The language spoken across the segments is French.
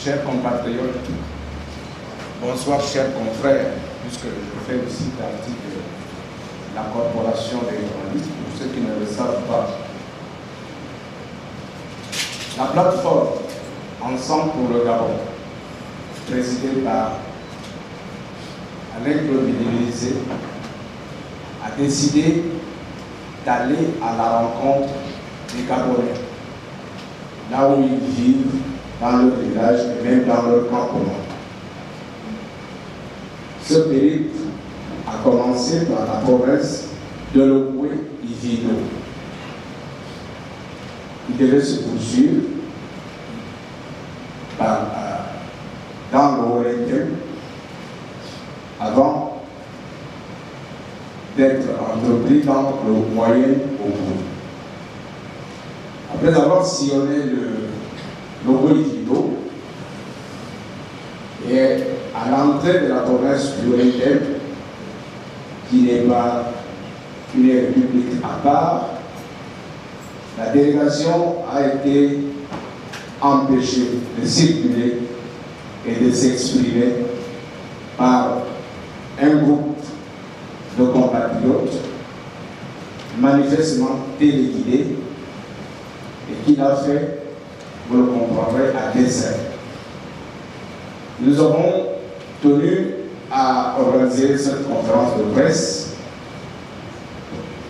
chers compatriotes, bonsoir chers confrères, puisque je fais aussi partie de la corporation des journalistes, pour ceux qui ne le savent pas. La plateforme Ensemble pour le Gabon, présidée par Alain Claude Billy, a décidé d'aller à la rencontre des Gabonais, là où ils vivent, dans leur village et même dans leur campement. Ce périple a commencé par la province de l'Okoué-Ivido. Il devait se poursuivre dans l'Oréthème avant d'être entrepris dans le moyen au bout. Après avoir sillonné l'Okoué-Ivido et à l'entrée de la province du Oréthème, qui n'est pas une république à part, la délégation a été empêchée de circuler et de s'exprimer par un groupe de compatriotes manifestement téléguidés et qui l'a fait, vous le comprendrez, à dessein. Nous avons tenu à organiser cette conférence de presse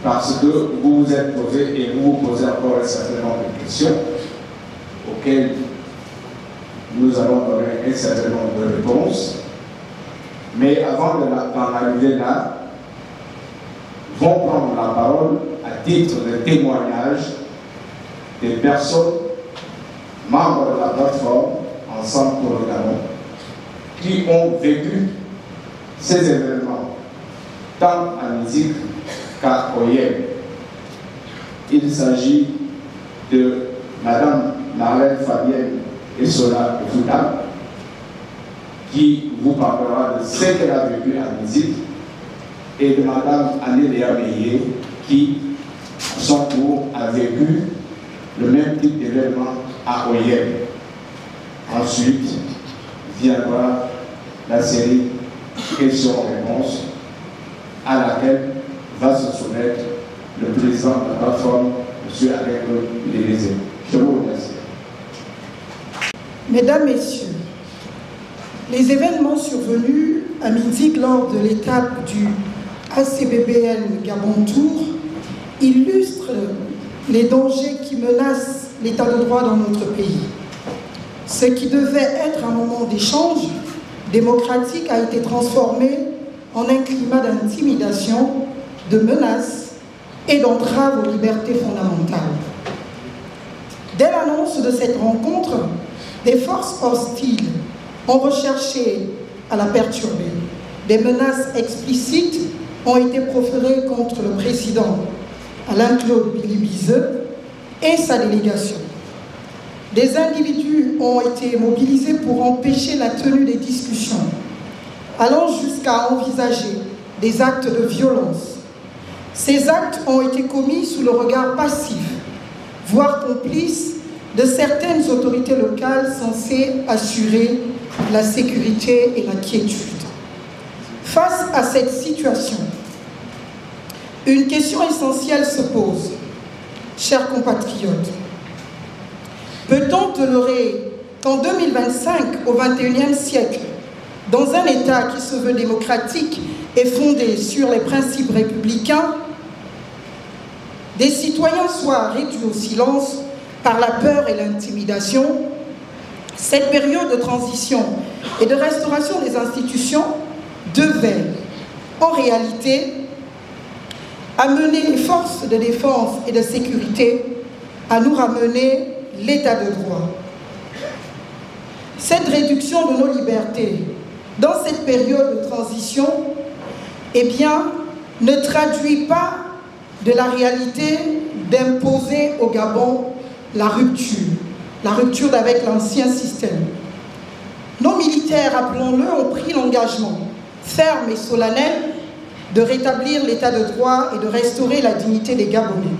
parce que vous vous êtes posé et vous vous posez encore un certain nombre de questions auxquelles nous allons donner un certain nombre de réponses. Mais avant d'en arriver là, vont prendre la parole à titre de témoignage des personnes membres de la plateforme Ensemble pour le Gabon qui ont vécu ces événements tant en musique qu'à Oyem. Il s'agit de Madame Marlène Fabienne Essola Fouta qui vous parlera de ce qu'elle a vécu en musique, et de Madame Anéléa Meillé qui, à son tour, a vécu le même type d'événement à Oyem. Ensuite viendra la série questions-réponses à laquelle va se soumettre le président de la plateforme, M. Alain Claude Billy. Je vous remercie. Mesdames, Messieurs, les événements survenus à Minzik lors de l'étape du ACBBL Gabon Tour illustrent les dangers qui menacent l'état de droit dans notre pays. Ce qui devait être un moment d'échange démocratique a été transformé en un climat d'intimidation, de menaces et d'entrave aux libertés fondamentales. Dès l'annonce de cette rencontre, des forces hostiles ont recherché à la perturber. Des menaces explicites ont été proférées contre le président Alain Claude Billy et sa délégation. Des individus ont été mobilisés pour empêcher la tenue des discussions, allant jusqu'à envisager des actes de violence. Ces actes ont été commis sous le regard passif, voire complice, de certaines autorités locales censées assurer la sécurité et la quiétude. Face à cette situation, une question essentielle se pose. Chers compatriotes, peut-on tolérer qu'en 2025, au XXIe siècle, dans un État qui se veut démocratique et fondé sur les principes républicains, des citoyens soient réduits au silence par la peur et l'intimidation? Cette période de transition et de restauration des institutions devait, en réalité, amener les forces de défense et de sécurité à nous ramener l'état de droit. Cette réduction de nos libertés dans cette période de transition, eh bien, ne traduit pas de la réalité d'imposer au Gabon la rupture avec l'ancien système. Nos militaires, rappelons-le, ont pris l'engagement ferme et solennel de rétablir l'état de droit et de restaurer la dignité des Gabonais.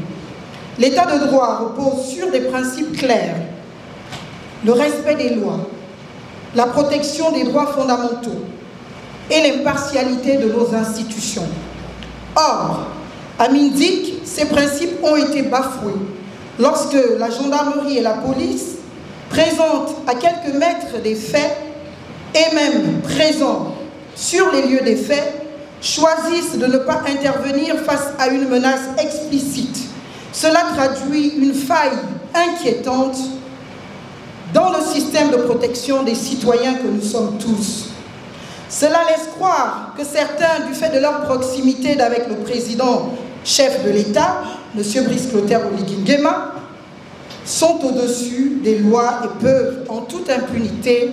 L'état de droit repose sur des principes clairs: le respect des lois, la protection des droits fondamentaux et l'impartialité de nos institutions. Or, à Mindik, ces principes ont été bafoués lorsque la gendarmerie et la police, présentes à quelques mètres des faits et même présents sur les lieux des faits, choisissent de ne pas intervenir face à une menace explicite. Cela traduit une faille inquiétante dans le système de protection des citoyens que nous sommes tous. Cela laisse croire que certains, du fait de leur proximité avec le président chef de l'État, M. Brice Clotaire Oligui Nguema, sont au-dessus des lois et peuvent, en toute impunité,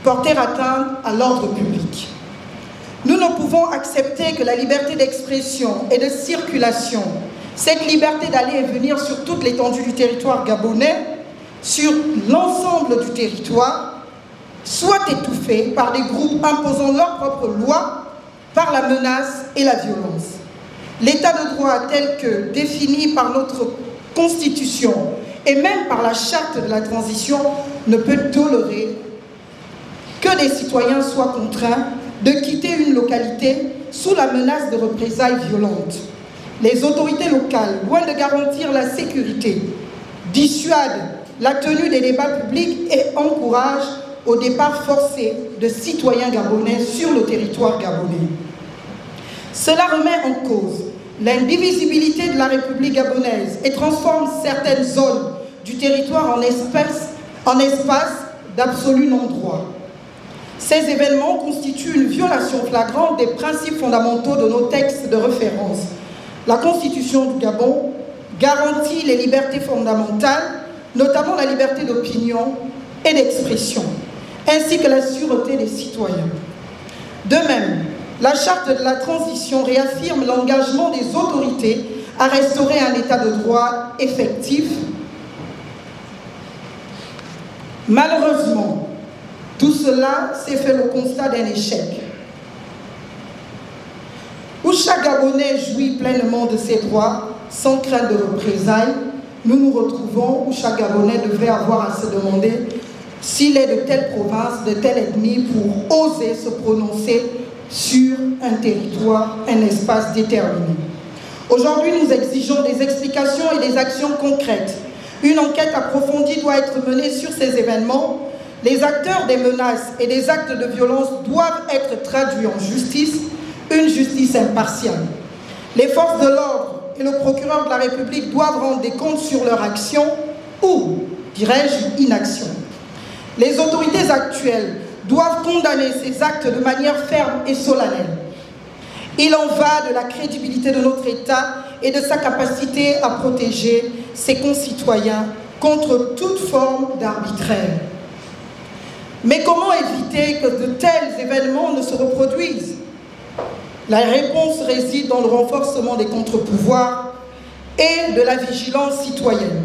porter atteinte à l'ordre public. Nous ne pouvons accepter que la liberté d'expression et de circulation, cette liberté d'aller et venir sur toute l'étendue du territoire gabonais, sur l'ensemble du territoire, soit étouffée par des groupes imposant leurs propres lois, par la menace et la violence. L'état de droit tel que défini par notre Constitution et même par la charte de la transition ne peut tolérer que des citoyens soient contraints de quitter une localité sous la menace de représailles violentes. Les autorités locales, loin de garantir la sécurité, dissuadent la tenue des débats publics et encouragent au départ forcé de citoyens gabonais sur le territoire gabonais. Cela remet en cause l'indivisibilité de la République gabonaise et transforme certaines zones du territoire en espace d'absolu non-droit. Ces événements constituent une violation flagrante des principes fondamentaux de nos textes de référence. La Constitution du Gabon garantit les libertés fondamentales, notamment la liberté d'opinion et d'expression, ainsi que la sûreté des citoyens. De même, la charte de la transition réaffirme l'engagement des autorités à restaurer un état de droit effectif. Malheureusement, tout cela s'est fait le constat d'un échec. Où chaque Gabonais jouit pleinement de ses droits, sans crainte de représailles, nous nous retrouvons où chaque Gabonais devrait avoir à se demander s'il est de telle province, de telle ethnie, pour oser se prononcer sur un territoire, un espace déterminé. Aujourd'hui, nous exigeons des explications et des actions concrètes. Une enquête approfondie doit être menée sur ces événements. Les acteurs des menaces et des actes de violence doivent être traduits en justice, une justice impartiale. Les forces de l'ordre et le procureur de la République doivent rendre des comptes sur leur action ou, dirais-je, inaction. Les autorités actuelles doivent condamner ces actes de manière ferme et solennelle. Il en va de la crédibilité de notre État et de sa capacité à protéger ses concitoyens contre toute forme d'arbitraire. Mais comment éviter que de tels événements ne se reproduisent? La réponse réside dans le renforcement des contre-pouvoirs et de la vigilance citoyenne.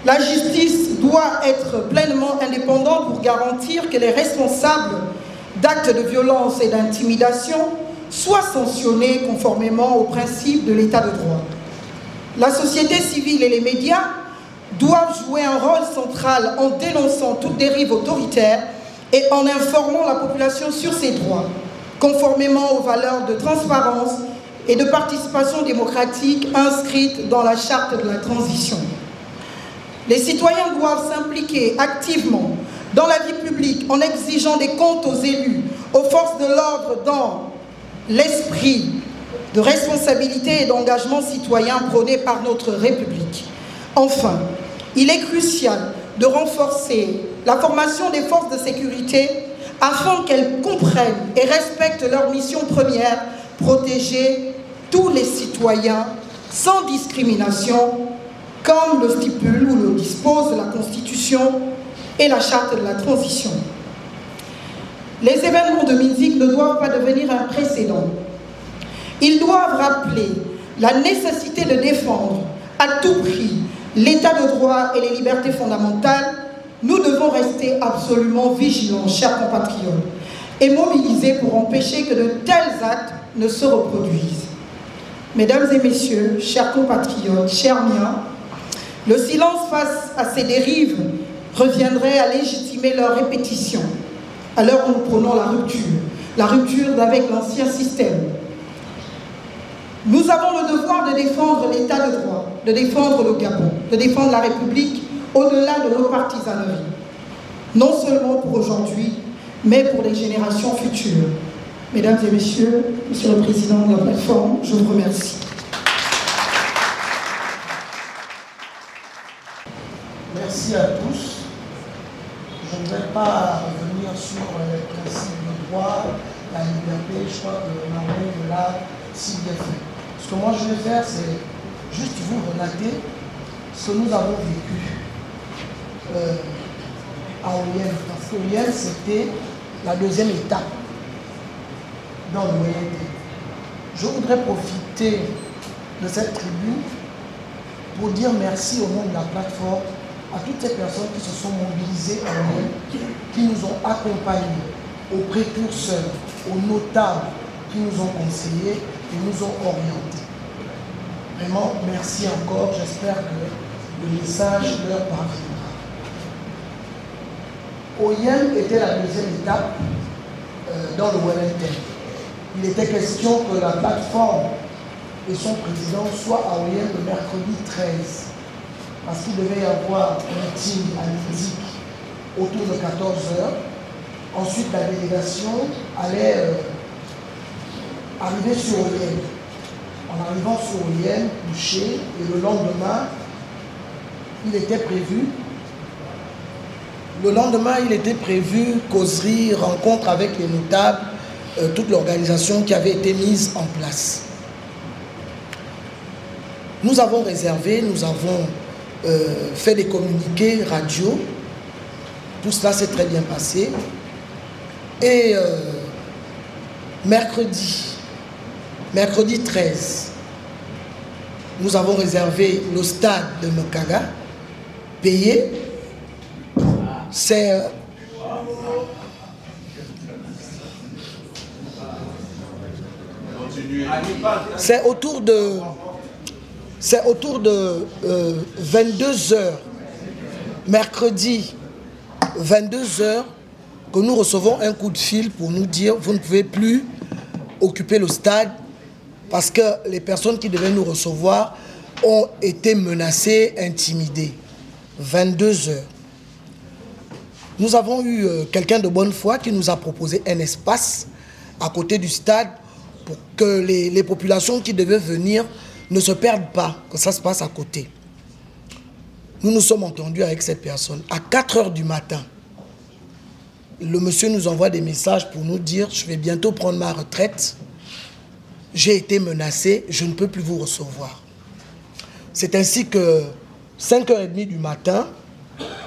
La justice doit être pleinement indépendante pour garantir que les responsables d'actes de violence et d'intimidation soient sanctionnés conformément aux principes de l'état de droit. La société civile et les médias doivent jouer un rôle central en dénonçant toute dérive autoritaire et en informant la population sur ses droits, conformément aux valeurs de transparence et de participation démocratique inscrites dans la charte de la transition. Les citoyens doivent s'impliquer activement dans la vie publique en exigeant des comptes aux élus, aux forces de l'ordre dans l'esprit de responsabilité et d'engagement citoyen prôné par notre République. Enfin, il est crucial de renforcer la formation des forces de sécurité afin qu'elles comprennent et respectent leur mission première, protéger tous les citoyens sans discrimination, comme le stipule ou le dispose la Constitution et la charte de la transition. Les événements de Mindik ne doivent pas devenir un précédent. Ils doivent rappeler la nécessité de défendre à tout prix l'état de droit et les libertés fondamentales. Nous devons rester absolument vigilants, chers compatriotes, et mobilisés pour empêcher que de tels actes ne se reproduisent. Mesdames et messieurs, chers compatriotes, chers miens, le silence face à ces dérives reviendrait à légitimer leur répétition. à l'heure où nous prenons la rupture avec l'ancien système. Nous avons le devoir de défendre l'état de droit, de défendre le Gabon, de défendre la République au-delà de nos partisaneries. Non seulement pour aujourd'hui, mais pour les générations futures. Mesdames et messieurs, Monsieur le Président de la plateforme, je vous remercie. Merci à tous. Je ne vais pas revenir sur les principes de droit, la liberté. Je crois que Marlène l'a si bien fait. Ce que moi je vais faire, c'est juste vous relater ce que nous avons vécu à OIM. Parce que OIM, c'était la deuxième étape dans le OIM. Je voudrais profiter de cette tribune pour dire merci au nom de la plateforme à toutes ces personnes qui se sont mobilisées à OIM, qui nous ont accompagnés, aux précurseurs, aux notables qui nous ont conseillés et nous ont orientés. Vraiment, merci encore. J'espère que le message leur parviendra. OIM était la deuxième étape dans le Wellington. Il était question que la plateforme et son président soient à OIM le mercredi 13. Parce qu'il devait y avoir un meeting à Minzik autour de 14 h. Ensuite, la délégation allait arriver sur OIM. En arrivant sur OIM, couché, et le lendemain, il était prévu causerie, rencontre avec les notables, toute l'organisation qui avait été mise en place. Nous avons réservé, nous avons fait des communiqués radio. Tout cela s'est très bien passé. Et mercredi 13, nous avons réservé le stade de Mokaga, payé. C'est autour de 22 h, mercredi 22 h, que nous recevons un coup de fil pour nous dire vous ne pouvez plus occuper le stade parce que les personnes qui devaient nous recevoir ont été menacées, intimidées. 22 h. Nous avons eu quelqu'un de bonne foi qui nous a proposé un espace à côté du stade pour que les populations qui devaient venir ne se perdent pas, que ça se passe à côté. Nous nous sommes entendus avec cette personne. À 4 h du matin, le monsieur nous envoie des messages pour nous dire « Je vais bientôt prendre ma retraite. J'ai été menacé, je ne peux plus vous recevoir. » C'est ainsi que 5 h 30 du matin,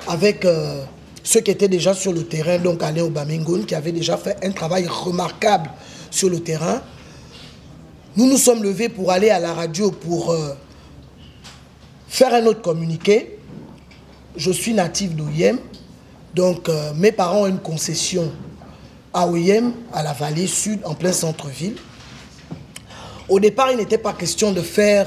avec ceux qui étaient déjà sur le terrain, donc Alain Obamengoun, qui avait déjà fait un travail remarquable sur le terrain, nous nous sommes levés pour aller à la radio pour faire un autre communiqué. Je suis natif d'OIM, donc mes parents ont une concession à OIM, à la vallée sud, en plein centre-ville. Au départ, il n'était pas question de faire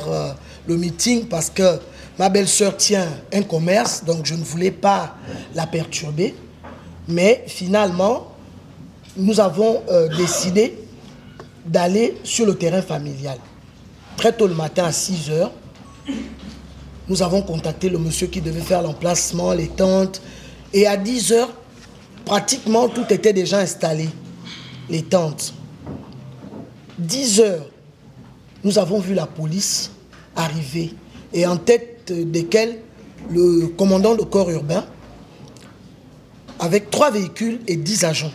le meeting parce que ma belle-sœur tient un commerce, donc je ne voulais pas la perturber. Mais finalement, nous avons décidé d'aller sur le terrain familial. Très tôt le matin, à 6 h, nous avons contacté le monsieur qui devait faire l'emplacement, les tentes. Et à 10 h, pratiquement tout était déjà installé, les tentes. 10 h, nous avons vu la police arriver. Et en tête desquels le commandant de corps urbain, avec 3 véhicules et 10 agents.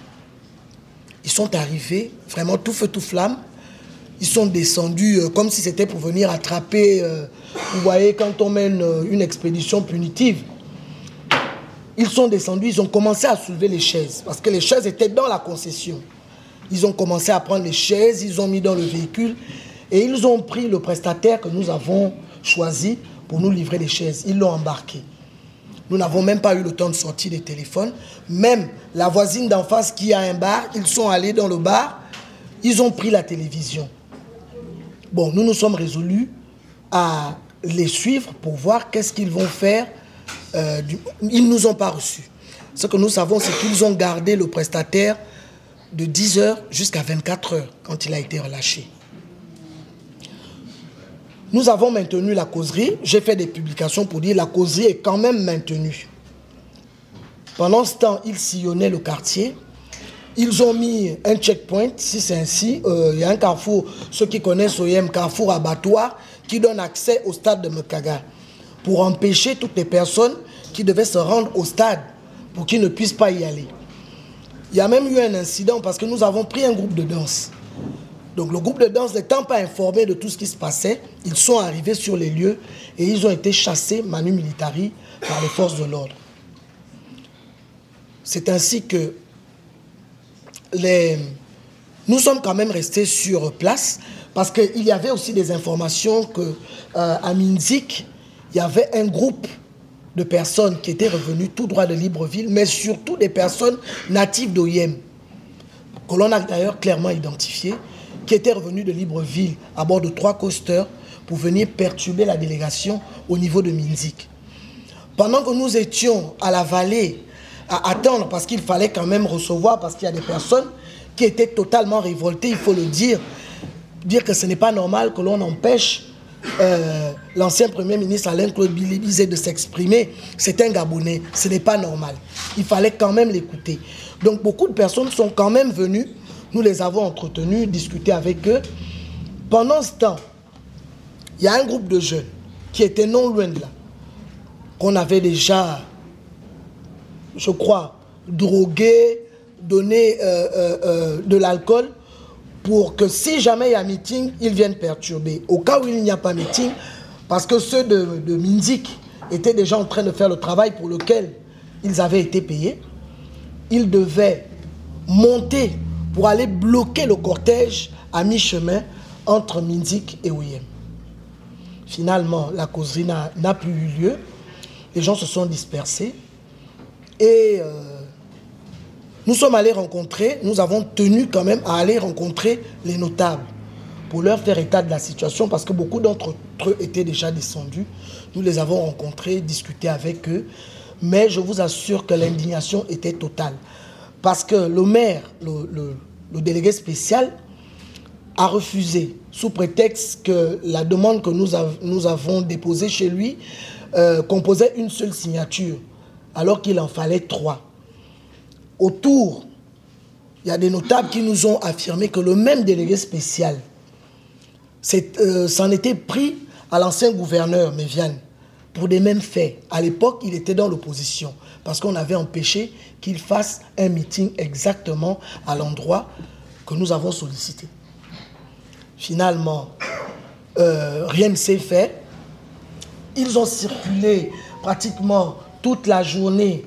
Ils sont arrivés, vraiment tout feu, tout flamme. Ils sont descendus comme si c'était pour venir attraper, vous voyez, quand on mène une expédition punitive. Ils sont descendus, ils ont commencé à soulever les chaises, parce que les chaises étaient dans la concession. Ils ont commencé à prendre les chaises, ils ont mis dans le véhicule, et ils ont pris le prestataire que nous avons choisi pour nous livrer les chaises. Ils l'ont embarqué. Nous n'avons même pas eu le temps de sortir des téléphones. Même la voisine d'en face qui a un bar, ils sont allés dans le bar, ils ont pris la télévision. Bon, nous nous sommes résolus à les suivre pour voir qu'est-ce qu'ils vont faire. Ils ne nous ont pas reçus. Ce que nous savons, c'est qu'ils ont gardé le prestataire de 10 heures jusqu'à 24 heures quand il a été relâché. Nous avons maintenu la causerie. J'ai fait des publications pour dire que la causerie est quand même maintenue. Pendant ce temps, ils sillonnaient le quartier. Ils ont mis un checkpoint, si c'est ainsi. Il y a un carrefour, ceux qui connaissent OIM, carrefour abattoir, qui donne accès au stade de Mekaga, pour empêcher toutes les personnes qui devaient se rendre au stade, pour qu'ils ne puissent pas y aller. Il y a même eu un incident parce que nous avons pris un groupe de danse. Donc le groupe de danse, n'étant pas informé de tout ce qui se passait, ils sont arrivés sur les lieux et ils ont été chassés manu militari par les forces de l'ordre. C'est ainsi que nous sommes quand même restés sur place parce qu'il y avait aussi des informations qu'à Minzik, il y avait un groupe de personnes qui étaient revenues tout droit de Libreville, mais surtout des personnes natives d'OIM, que l'on a d'ailleurs clairement identifiées, qui étaient revenus de Libreville à bord de 3 coasters pour venir perturber la délégation au niveau de Minzik. Pendant que nous étions à la vallée à attendre, parce qu'il fallait quand même recevoir, parce qu'il y a des personnes qui étaient totalement révoltées, il faut le dire que ce n'est pas normal que l'on empêche l'ancien Premier ministre Alain-Claude Bilibizé de s'exprimer. C'est un Gabonais, ce n'est pas normal. Il fallait quand même l'écouter. Donc beaucoup de personnes sont quand même venues. Nous les avons entretenus, discuté avec eux. Pendant ce temps, il y a un groupe de jeunes qui étaient non loin de là, qu'on avait déjà, je crois, drogué, donné de l'alcool, pour que si jamais il y a meeting, ils viennent perturber. Au cas où il n'y a pas meeting, parce que ceux de Minzik étaient déjà en train de faire le travail pour lequel ils avaient été payés, ils devaient monter pour aller bloquer le cortège à mi-chemin entre Minzik et OIM. Finalement, la causerie n'a plus eu lieu. Les gens se sont dispersés. Et nous sommes allés rencontrer, nous avons tenu quand même à aller rencontrer les notables pour leur faire état de la situation parce que beaucoup d'entre eux étaient déjà descendus. Nous les avons rencontrés, discuté avec eux. Mais je vous assure que l'indignation était totale. Parce que le maire, le délégué spécial, a refusé, sous prétexte que la demande que nous avons déposée chez lui composait une seule signature, alors qu'il en fallait 3. Autour, il y a des notables qui nous ont affirmé que le même délégué spécial s'en était pris à l'ancien gouverneur Méviane pour des mêmes faits. À l'époque, il était dans l'opposition parce qu'on avait empêché qu'il fasse un meeting exactement à l'endroit que nous avons sollicité. Finalement, rien ne s'est fait. Ils ont circulé pratiquement toute la journée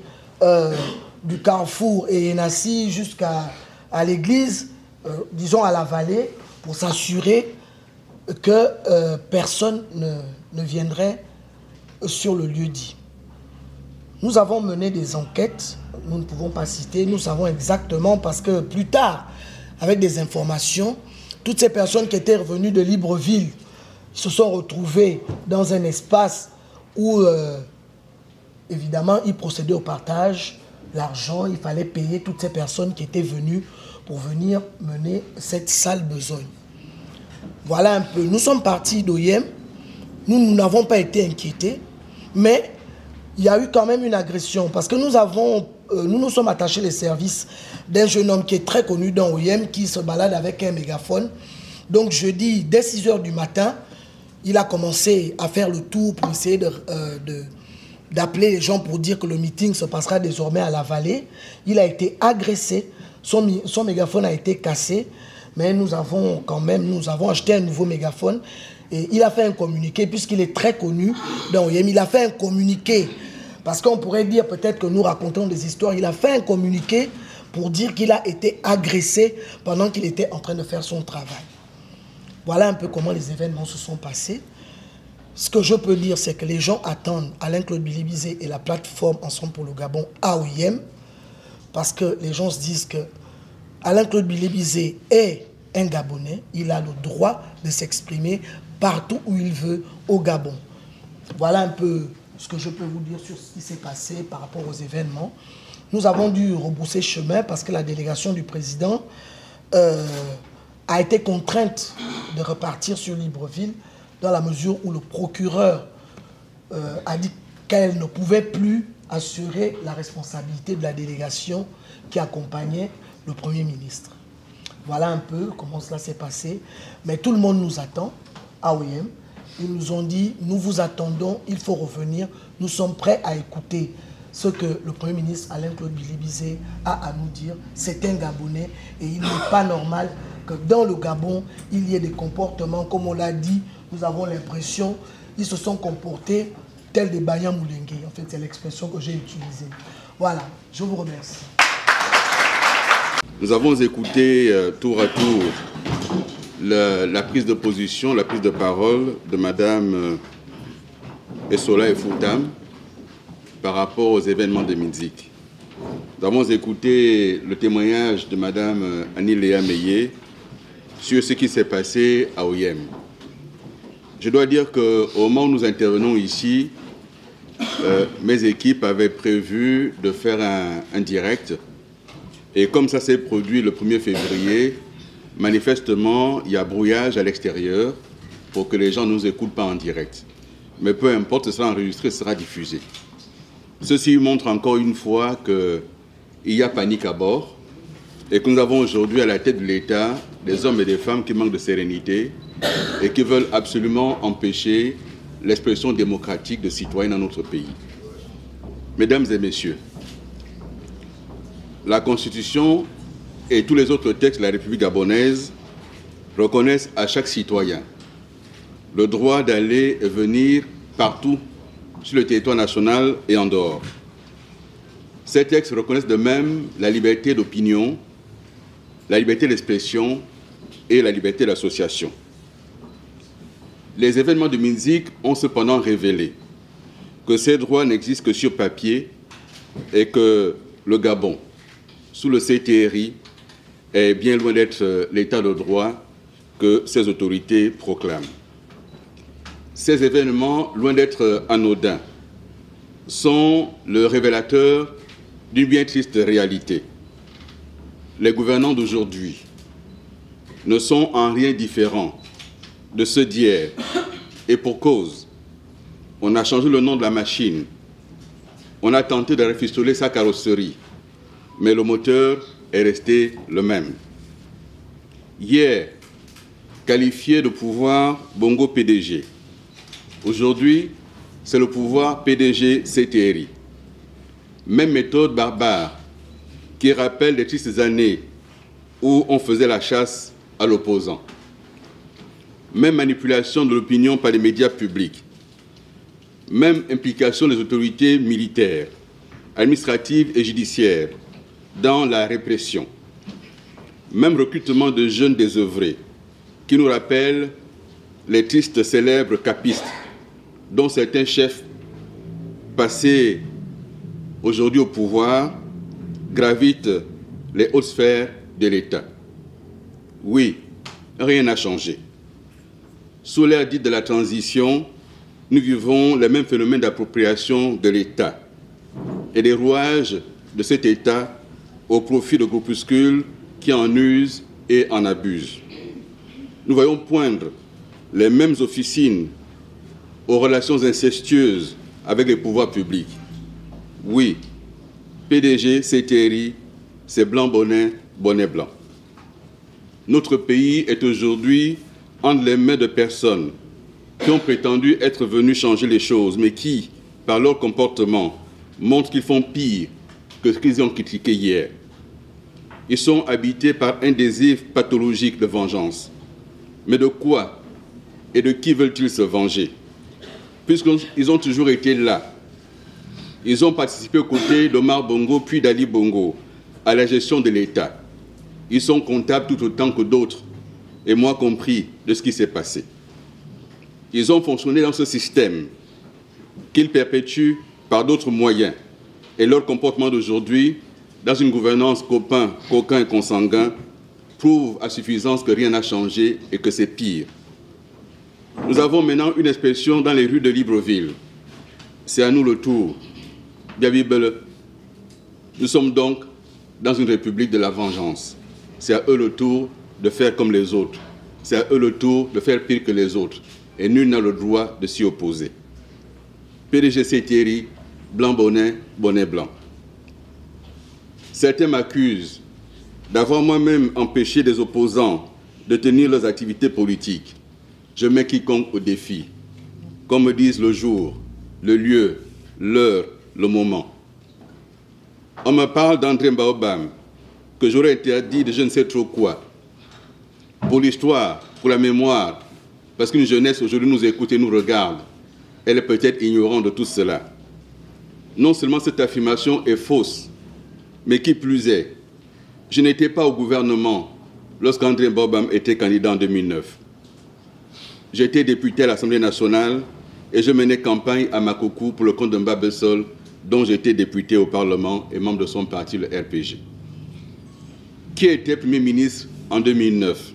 du Carrefour et Enassi jusqu'à l'église, disons à la vallée, pour s'assurer que personne ne viendrait sur le lieu dit. Nous avons mené des enquêtes, nous ne pouvons pas citer, nous savons exactement parce que plus tard, avec des informations, toutes ces personnes qui étaient revenues de Libreville se sont retrouvées dans un espace où, évidemment, ils procédaient au partage. L'argent, il fallait payer toutes ces personnes qui étaient venues pour venir mener cette sale besogne. Voilà un peu. Nous sommes partis d'OIM. Nous n'avons pas été inquiétés, mais il y a eu quand même une agression parce que nous nous sommes attachés les services d'un jeune homme qui est très connu dans OIM qui se balade avec un mégaphone. Donc jeudi, dès 6 h du matin, il a commencé à faire le tour pour essayer d'appeler les gens pour dire que le meeting se passera désormais à la vallée. Il a été agressé, son mégaphone a été cassé, mais nous avons acheté un nouveau mégaphone et il a fait un communiqué, puisqu'il est très connu dans OIM, il a fait un communiqué, parce qu'on pourrait dire peut-être que nous racontons des histoires, il a fait un communiqué pour dire qu'il a été agressé pendant qu'il était en train de faire son travail. Voilà un peu comment les événements se sont passés. Ce que je peux dire, c'est que les gens attendent Alain-Claude Bilibizé et la plateforme Ensemble pour le Gabon à OIM, parce que les gens se disent que Alain-Claude Bilibizé est un Gabonais, il a le droit de s'exprimer partout où il veut au Gabon. Voilà un peu ce que je peux vous dire sur ce qui s'est passé par rapport aux événements. nous avons dû rebrousser chemin parce que la délégation du président a été contrainte de repartir sur Libreville dans la mesure où le procureur a dit qu'elle ne pouvait plus assurer la responsabilité de la délégation qui accompagnait le Premier ministre. Voilà un peu comment cela s'est passé. Mais tout le monde nous attend à OIM. Ils nous ont dit, nous vous attendons, il faut revenir. Nous sommes prêts à écouter ce que le Premier ministre Alain-Claude Billy-Bizet a à nous dire. C'est un Gabonais et il n'est pas normal que dans le Gabon, il y ait des comportements, comme on l'a dit, nous avons l'impression qu'ils se sont comportés tels des Banyans Moulengue. En fait, c'est l'expression que j'ai utilisée. Voilà, je vous remercie. Nous avons écouté tour à tour la prise de position, la prise de parole de Mme Essola Efoutam par rapport aux événements de Minzik. Nous avons écouté le témoignage de Mme Annie-Léa Meillet sur ce qui s'est passé à OIM. Je dois dire qu'au moment où nous intervenons ici, mes équipes avaient prévu de faire un direct. Et comme ça s'est produit le 1er février, manifestement, il y a brouillage à l'extérieur pour que les gens ne nous écoutent pas en direct. Mais peu importe, ce sera enregistré, ce sera diffusé. Ceci montre encore une fois qu'il y a panique à bord et que nous avons aujourd'hui à la tête de l'État des hommes et des femmes qui manquent de sérénité et qui veulent absolument empêcher l'expression démocratique de citoyens dans notre pays. Mesdames et messieurs, la Constitution et tous les autres textes de la République gabonaise reconnaissent à chaque citoyen le droit d'aller et venir partout sur le territoire national et en dehors. Ces textes reconnaissent de même la liberté d'opinion, la liberté d'expression et la liberté d'association. Les événements de Minzik ont cependant révélé que ces droits n'existent que sur papier et que le Gabon, sous le CTRI, est bien loin d'être l'état de droit que ces autorités proclament. Ces événements, loin d'être anodins, sont le révélateur d'une bien triste réalité. Les gouvernants d'aujourd'hui ne sont en rien différents de ceux d'hier, et pour cause. On a changé le nom de la machine, on a tenté de rafistoler sa carrosserie, mais le moteur est resté le même. Hier, qualifié de pouvoir Bongo PDG. Aujourd'hui, c'est le pouvoir PDG CTRI. Même méthode barbare qui rappelle les tristes années où on faisait la chasse à l'opposant. Même manipulation de l'opinion par les médias publics. Même implication des autorités militaires, administratives et judiciaires dans la répression. Même recrutement de jeunes désœuvrés qui nous rappellent les tristes célèbres capistes dont certains chefs passés aujourd'hui au pouvoir gravitent les hautes sphères de l'État. Oui, rien n'a changé. Sous l'ère dite de la transition, nous vivons les mêmes phénomènes d'appropriation de l'État et des rouages de cet État au profit de groupuscules qui en usent et en abusent. Nous voyons poindre les mêmes officines aux relations incestueuses avec les pouvoirs publics. Oui, PDG, CTRI, c'est blanc bonnet, bonnet blanc. Notre pays est aujourd'hui entre les mains de personnes qui ont prétendu être venus changer les choses, mais qui, par leur comportement, montrent qu'ils font pire que ce qu'ils ont critiqué hier. Ils sont habités par un désir pathologique de vengeance. Mais de quoi et de qui veulent-ils se venger? Puisqu'ils ont toujours été là. Ils ont participé aux côtés d'Omar Bongo puis d'Ali Bongo à la gestion de l'État. Ils sont comptables tout autant que d'autres, et moi compris, de ce qui s'est passé. Ils ont fonctionné dans ce système qu'ils perpétuent par d'autres moyens. Et leur comportement d'aujourd'hui, dans une gouvernance copain, coquin et consanguin, prouve à suffisance que rien n'a changé et que c'est pire. Nous avons maintenant une expression dans les rues de Libreville. C'est à nous le tour. Biabibele, Nous sommes donc dans une république de la vengeance. C'est à eux le tour de faire comme les autres. C'est à eux le tour de faire pire que les autres. Et nul n'a le droit de s'y opposer. PDG Thierry, blanc bonnet, bonnet blanc. Certains m'accusent d'avoir moi-même empêché des opposants de tenir leurs activités politiques. Je mets quiconque au défi. Qu'on me dise le jour, le lieu, l'heure, le moment. On me parle d'André Mbaobam, que j'aurais interdit de je ne sais trop quoi. Pour l'histoire, pour la mémoire, parce qu'une jeunesse aujourd'hui nous écoute et nous regarde, elle est peut-être ignorante de tout cela. Non seulement cette affirmation est fausse, mais qui plus est, je n'étais pas au gouvernement lorsqu'André Mbaobam était candidat en 2009. J'étais député à l'Assemblée nationale et je menais campagne à Makoukou pour le compte de Mbabesol, dont j'étais député au Parlement et membre de son parti, le RPG. Qui était Premier ministre en 2009?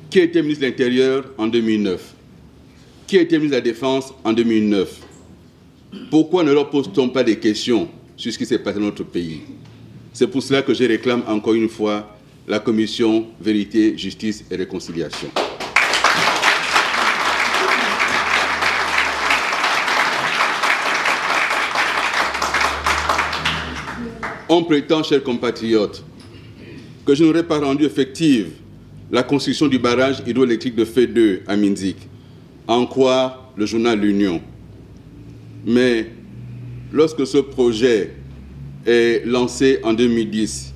Qui était ministre de l'Intérieur en 2009? Qui était ministre de la Défense en 2009? Pourquoi ne leur pose-t-on pas des questions sur ce qui s'est passé dans notre pays? C'est pour cela que je réclame encore une fois la commission Vérité, Justice et Réconciliation. On prétend, chers compatriotes, que je n'aurais pas rendu effective la construction du barrage hydroélectrique de Fé 2 à Minzik, à en croire le journal L'Union. Mais lorsque ce projet est lancé en 2010,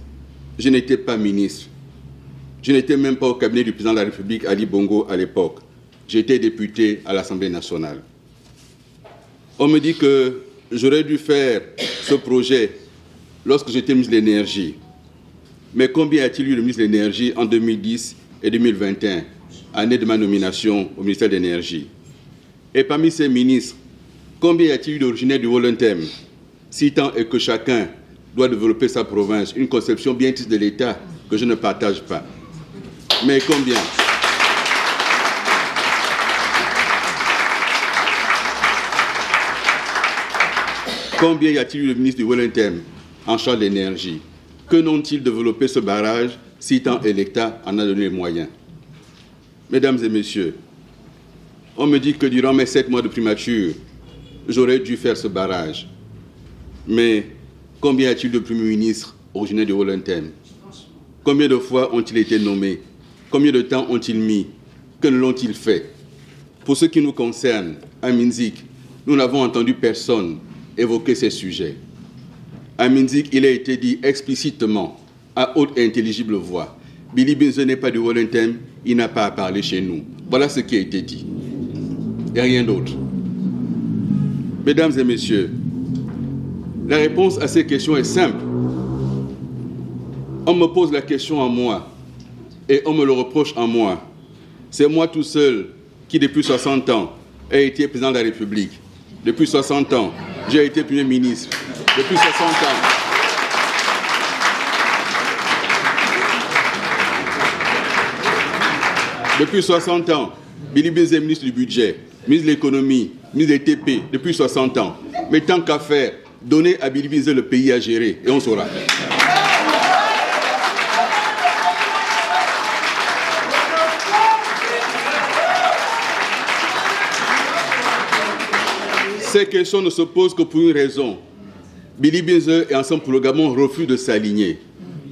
je n'étais pas ministre. Je n'étais même pas au cabinet du président de la République, Ali Bongo, à l'époque. J'étais député à l'Assemblée nationale. On me dit que j'aurais dû faire ce projet lorsque j'étais ministre de l'Énergie. Mais combien a-t-il eu de ministre de l'Énergie en 2010 et 2021, année de ma nomination au ministère de l'Énergie? Et parmi ces ministres, combien y a-t-il eu d'originaires du Wolontem, si tant est que chacun doit développer sa province, une conception bien triste de l'État que je ne partage pas. Mais combien? Combien y a-t-il eu de ministres du Wolontem en charge de l'énergie? Que n'ont-ils développé ce barrage si tant est l'État en a donné les moyens? Mesdames et messieurs, on me dit que durant mes 7 mois de primature, j'aurais dû faire ce barrage. Mais combien y a-t-il de premiers ministres originaires du Wolontem? Combien de fois ont-ils été nommés? Combien de temps ont-ils mis? Que ne l'ont-ils fait? Pour ce qui nous concerne, à Minzik, nous n'avons entendu personne évoquer ces sujets. À Minzik, il a été dit explicitement, à haute et intelligible voix, Billy Binze n'est pas du Wolontem, il n'a pas à parler chez nous. Voilà ce qui a été dit. Et rien d'autre. Mesdames et messieurs, la réponse à ces questions est simple. On me pose la question à moi et on me le reproche à moi. C'est moi tout seul qui, depuis 60 ans, ai été président de la République. Depuis 60 ans, j'ai été Premier ministre. Depuis 60 ans. Depuis 60 ans, Billy Binze est ministre du Budget, ministre de l'Économie, ministre des TP, depuis 60 ans. Mais tant qu'à faire, donnez à Billy Binze le pays à gérer et on saura. Ces questions ne se posent que pour une raison. Billy Binze et Ensemble pour le Gabon refusent de s'aligner.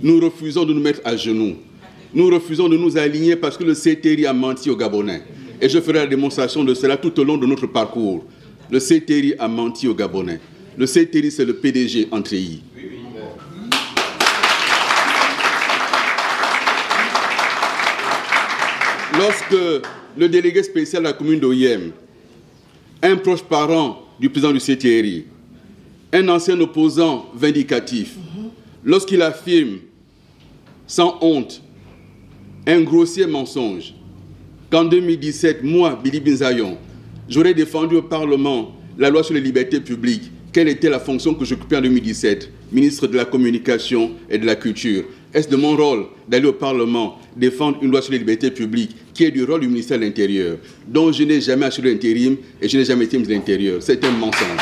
Nous refusons de nous mettre à genoux. Nous refusons de nous aligner parce que le CTRI a menti aux Gabonais. Et je ferai la démonstration de cela tout au long de notre parcours. Le CTRI a menti aux Gabonais. Le CTRI, c'est le PDG Antréi. Lorsque le délégué spécial de la commune d'Oyem, un proche parent du président du CTRI, un ancien opposant vindicatif, lorsqu'il affirme sans honte un grossier mensonge qu'en 2017, moi, Billy Binzayon, j'aurais défendu au Parlement la loi sur les libertés publiques. Quelle était la fonction que j'occupais en 2017? Ministre de la Communication et de la Culture. Est-ce de mon rôle d'aller au Parlement défendre une loi sur les libertés publiques qui est du rôle du ministère de l'Intérieur, dont je n'ai jamais assuré l'intérim et je n'ai jamais été ministre de l'Intérieur? C'est un mensonge.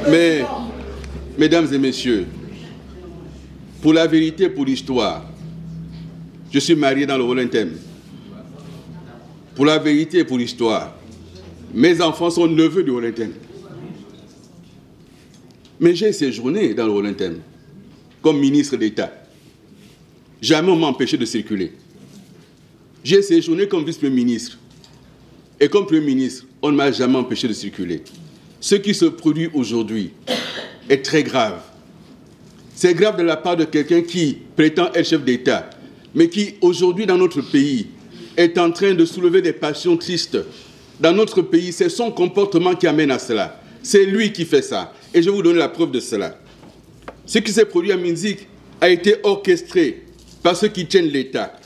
Mais, mesdames et messieurs, pour la vérité et pour l'histoire, je suis marié dans le Wolontém. Pour la vérité et pour l'histoire, mes enfants sont neveux du Wolontém. Mais j'ai séjourné dans le Wolontém comme ministre d'État. Jamais on m'a empêché de circuler. J'ai séjourné comme vice-premier ministre. Et comme premier ministre, on ne m'a jamais empêché de circuler. Ce qui se produit aujourd'hui est très grave. C'est grave de la part de quelqu'un qui prétend être chef d'État, mais qui, aujourd'hui, dans notre pays, est en train de soulever des passions tristes. Dans notre pays, c'est son comportement qui amène à cela. C'est lui qui fait ça. Et je vais vous donner la preuve de cela. Ce qui s'est produit à Minzik a été orchestré par ceux qui tiennent l'État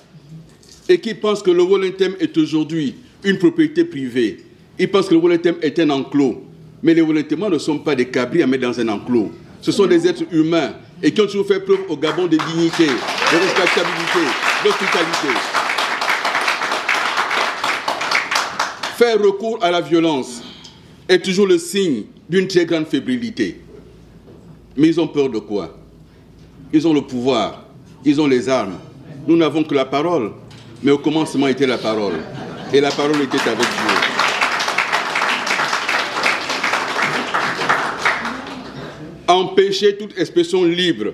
et qui pensent que le Wolontém est aujourd'hui une propriété privée. Ils pensent que le Wolontém est un enclos. Mais les Wolontémois ne sont pas des cabris à mettre dans un enclos. Ce sont des êtres humains et qui ont toujours fait preuve au Gabon de dignité, de respectabilité, d'hospitalité. Faire recours à la violence est toujours le signe d'une très grande fébrilité. Mais ils ont peur de quoi? Ils ont le pouvoir, ils ont les armes. Nous n'avons que la parole, mais au commencement était la parole. Et la parole était avec Dieu. Empêcher toute expression libre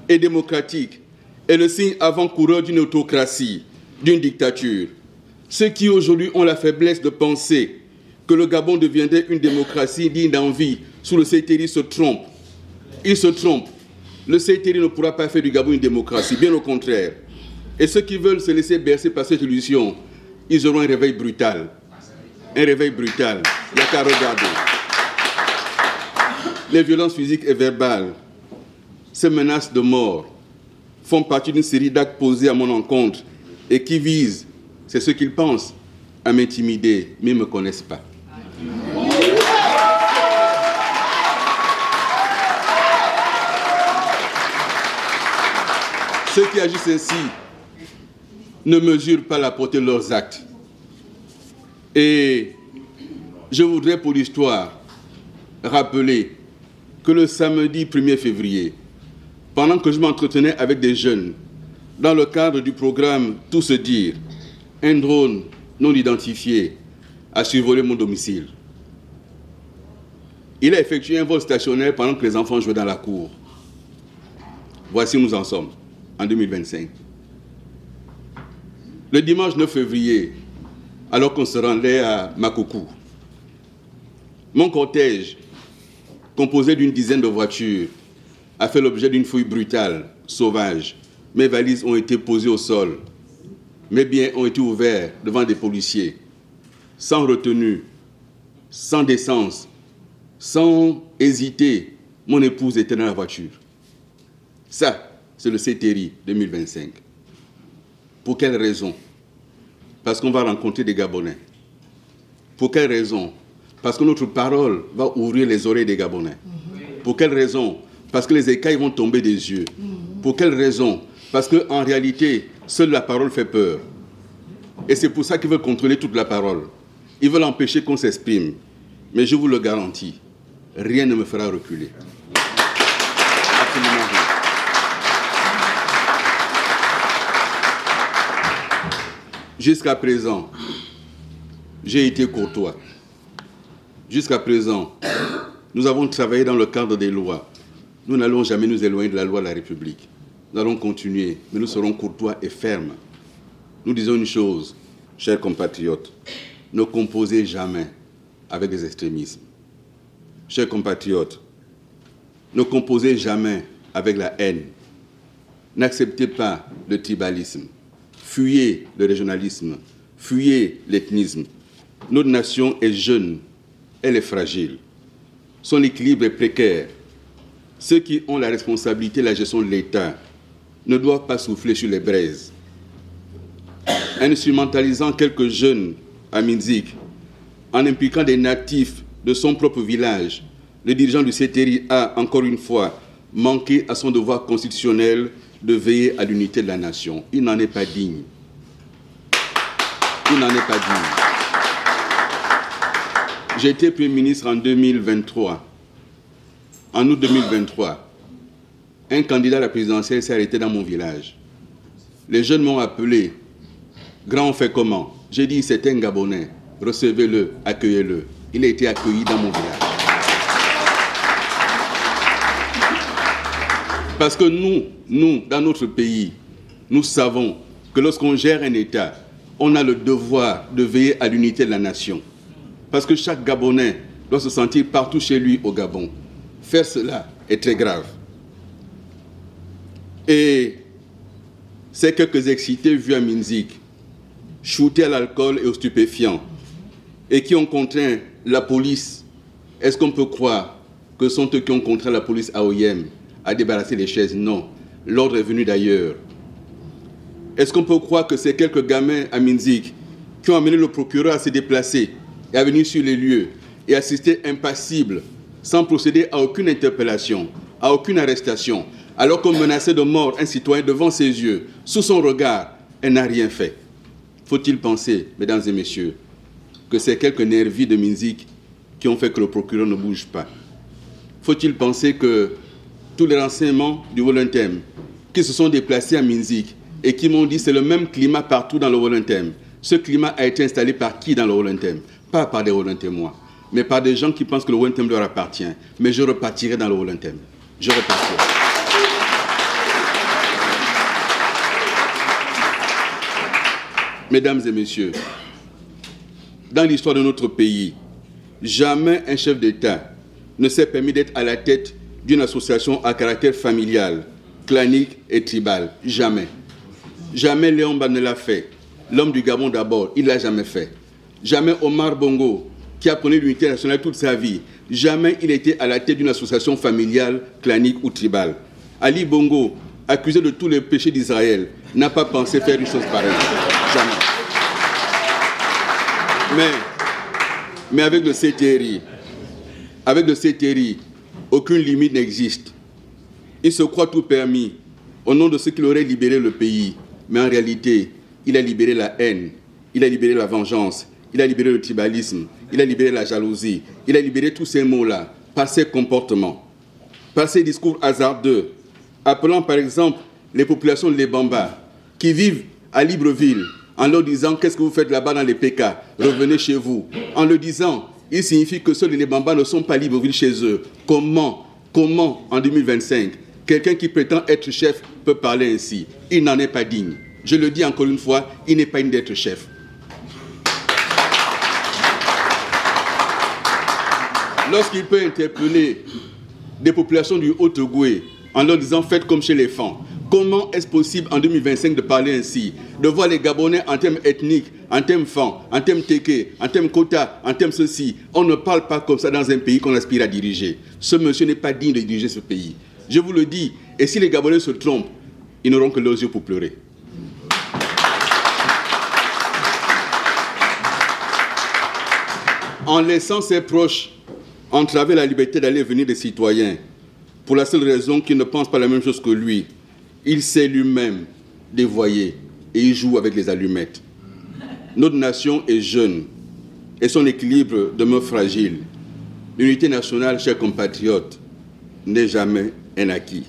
et démocratique est le signe avant-coureur d'une autocratie, d'une dictature. Ceux qui aujourd'hui ont la faiblesse de penser que le Gabon deviendrait une démocratie digne d'envie sous le CTRI se trompent. Ils se trompent. Le CTRI ne pourra pas faire du Gabon une démocratie, bien au contraire. Et ceux qui veulent se laisser bercer par cette illusion, ils auront un réveil brutal. Un réveil brutal. Il n'y a qu'à regarder. Les violences physiques et verbales, ces menaces de mort, font partie d'une série d'actes posés à mon encontre et qui visent, c'est ce qu'ils pensent, à m'intimider, mais ils ne me connaissent pas. Ceux qui agissent ainsi ne mesurent pas la portée de leurs actes. Et je voudrais pour l'histoire rappeler que le samedi 1er février, pendant que je m'entretenais avec des jeunes, dans le cadre du programme Tout se dire, un drone non identifié a survolé mon domicile. Il a effectué un vol stationnaire pendant que les enfants jouaient dans la cour. Voici où nous en sommes, en 2025. Le dimanche 9 février, alors qu'on se rendait à Makoukou, mon cortège, composé d'une dizaine de voitures, a fait l'objet d'une fouille brutale, sauvage. Mes valises ont été posées au sol. Mes biens ont été ouverts devant des policiers, sans retenue, sans décence, sans hésiter. Mon épouse était dans la voiture. Ça, c'est le CTRI 2025. Pour quelle raison? Parce qu'on va rencontrer des Gabonais. Pour quelle raison? Parce que notre parole va ouvrir les oreilles des Gabonais. Pour quelle raison? Parce que les écailles vont tomber des yeux. Pour quelle raison? Parce qu'en réalité, seule la parole fait peur. Et c'est pour ça qu'ils veulent contrôler toute la parole. Ils veulent empêcher qu'on s'exprime. Mais je vous le garantis, rien ne me fera reculer. Absolument rien. Jusqu'à présent, j'ai été courtois. Jusqu'à présent, nous avons travaillé dans le cadre des lois. Nous n'allons jamais nous éloigner de la loi de la République. Nous allons continuer, mais nous serons courtois et fermes. Nous disons une chose, chers compatriotes, ne composez jamais avec des extrémismes. Chers compatriotes, ne composez jamais avec la haine. N'acceptez pas le tribalisme. Fuyez le régionalisme. Fuyez l'ethnisme. Notre nation est jeune. Elle est fragile. Son équilibre est précaire. Ceux qui ont la responsabilité de la gestion de l'État ne doivent pas souffler sur les braises. Instrumentalisant quelques jeunes à Minzik, en impliquant des natifs de son propre village, le dirigeant du CTRI a, encore une fois, manqué à son devoir constitutionnel de veiller à l'unité de la nation. Il n'en est pas digne. Il n'en est pas digne. J'ai été Premier ministre en 2023. en août 2023, un candidat à la présidentielle s'est arrêté dans mon village. Les jeunes m'ont appelé. Grand, on fait comment? J'ai dit, c'est un Gabonais. Recevez-le, accueillez-le. Il a été accueilli dans mon village. Parce que nous, dans notre pays, nous savons que lorsqu'on gère un État, on a le devoir de veiller à l'unité de la nation. Parce que chaque Gabonais doit se sentir partout chez lui au Gabon. Faire cela est très grave. Et ces quelques excités vus à Minzik, shootés à l'alcool et aux stupéfiants, et qui ont contraint la police, est-ce qu'on peut croire que ce sont eux qui ont contraint la police à Oyem à débarrasser les chaises? Non, l'ordre est venu d'ailleurs. Est-ce qu'on peut croire que ces quelques gamins à Minzik qui ont amené le procureur à se déplacer et à venir sur les lieux et assister impassible, sans procéder à aucune interpellation, à aucune arrestation, alors qu'on menaçait de mort un citoyen devant ses yeux, sous son regard, elle n'a rien fait? Faut-il penser, mesdames et messieurs, que c'est quelques nervis de Minzik qui ont fait que le procureur ne bouge pas? Faut-il penser que tous les renseignements du Wolontem qui se sont déplacés à Minzik et qui m'ont dit que c'est le même climat partout dans le Wolontem, ce climat a été installé par qui dans le Wolontem? Pas par des Wolentemois, mais par des gens qui pensent que le Wolontem leur appartient. Mais je repartirai dans le Wolontem. Je repartirai. Mesdames et messieurs, dans l'histoire de notre pays, jamais un chef d'État ne s'est permis d'être à la tête d'une association à caractère familial, clanique et tribal. Jamais. Jamais Léon Mba ne l'a fait. L'homme du Gabon d'abord, il ne l'a jamais fait. Jamais Omar Bongo, qui a prôné l'unité nationale toute sa vie, jamais il était à la tête d'une association familiale, clanique ou tribale. Ali Bongo, accusé de tous les péchés d'Israël, n'a pas pensé faire une chose pareille. Jamais. Mais avec le CTRI, aucune limite n'existe. Il se croit tout permis au nom de ceux qui auraient libéré le pays. Mais en réalité, il a libéré la haine, il a libéré la vengeance, il a libéré le tribalisme, il a libéré la jalousie, il a libéré tous ces mots-là par ses comportements, par ses discours hasardeux, appelant par exemple les populations de l'Ebamba qui vivent à Libreville en leur disant « Qu'est-ce que vous faites là-bas dans les PK? Revenez chez vous ». En le disant, il signifie que ceux de l'Ebamba ne sont pas à Libreville chez eux. Comment en 2025, quelqu'un qui prétend être chef peut parler ainsi? Il n'en est pas digne. Je le dis encore une fois, il n'est pas digne d'être chef. Lorsqu'il peut interpeller des populations du Haut-Ogooué en leur disant « Faites comme chez les Fans », comment est-ce possible en 2025 de parler ainsi, de voir les Gabonais en termes ethniques, en termes Fans, en termes Téké, en termes Kota, en termes ceci? On ne parle pas comme ça dans un pays qu'on aspire à diriger. Ce monsieur n'est pas digne de diriger ce pays. Je vous le dis, et si les Gabonais se trompent, ils n'auront que leurs yeux pour pleurer. En laissant ses proches entraver la liberté d'aller et venir des citoyens, pour la seule raison qu'ils ne pensent pas la même chose que lui, il s'est lui-même dévoyé et il joue avec les allumettes. Notre nation est jeune et son équilibre demeure fragile. L'unité nationale, chers compatriotes, n'est jamais un acquis.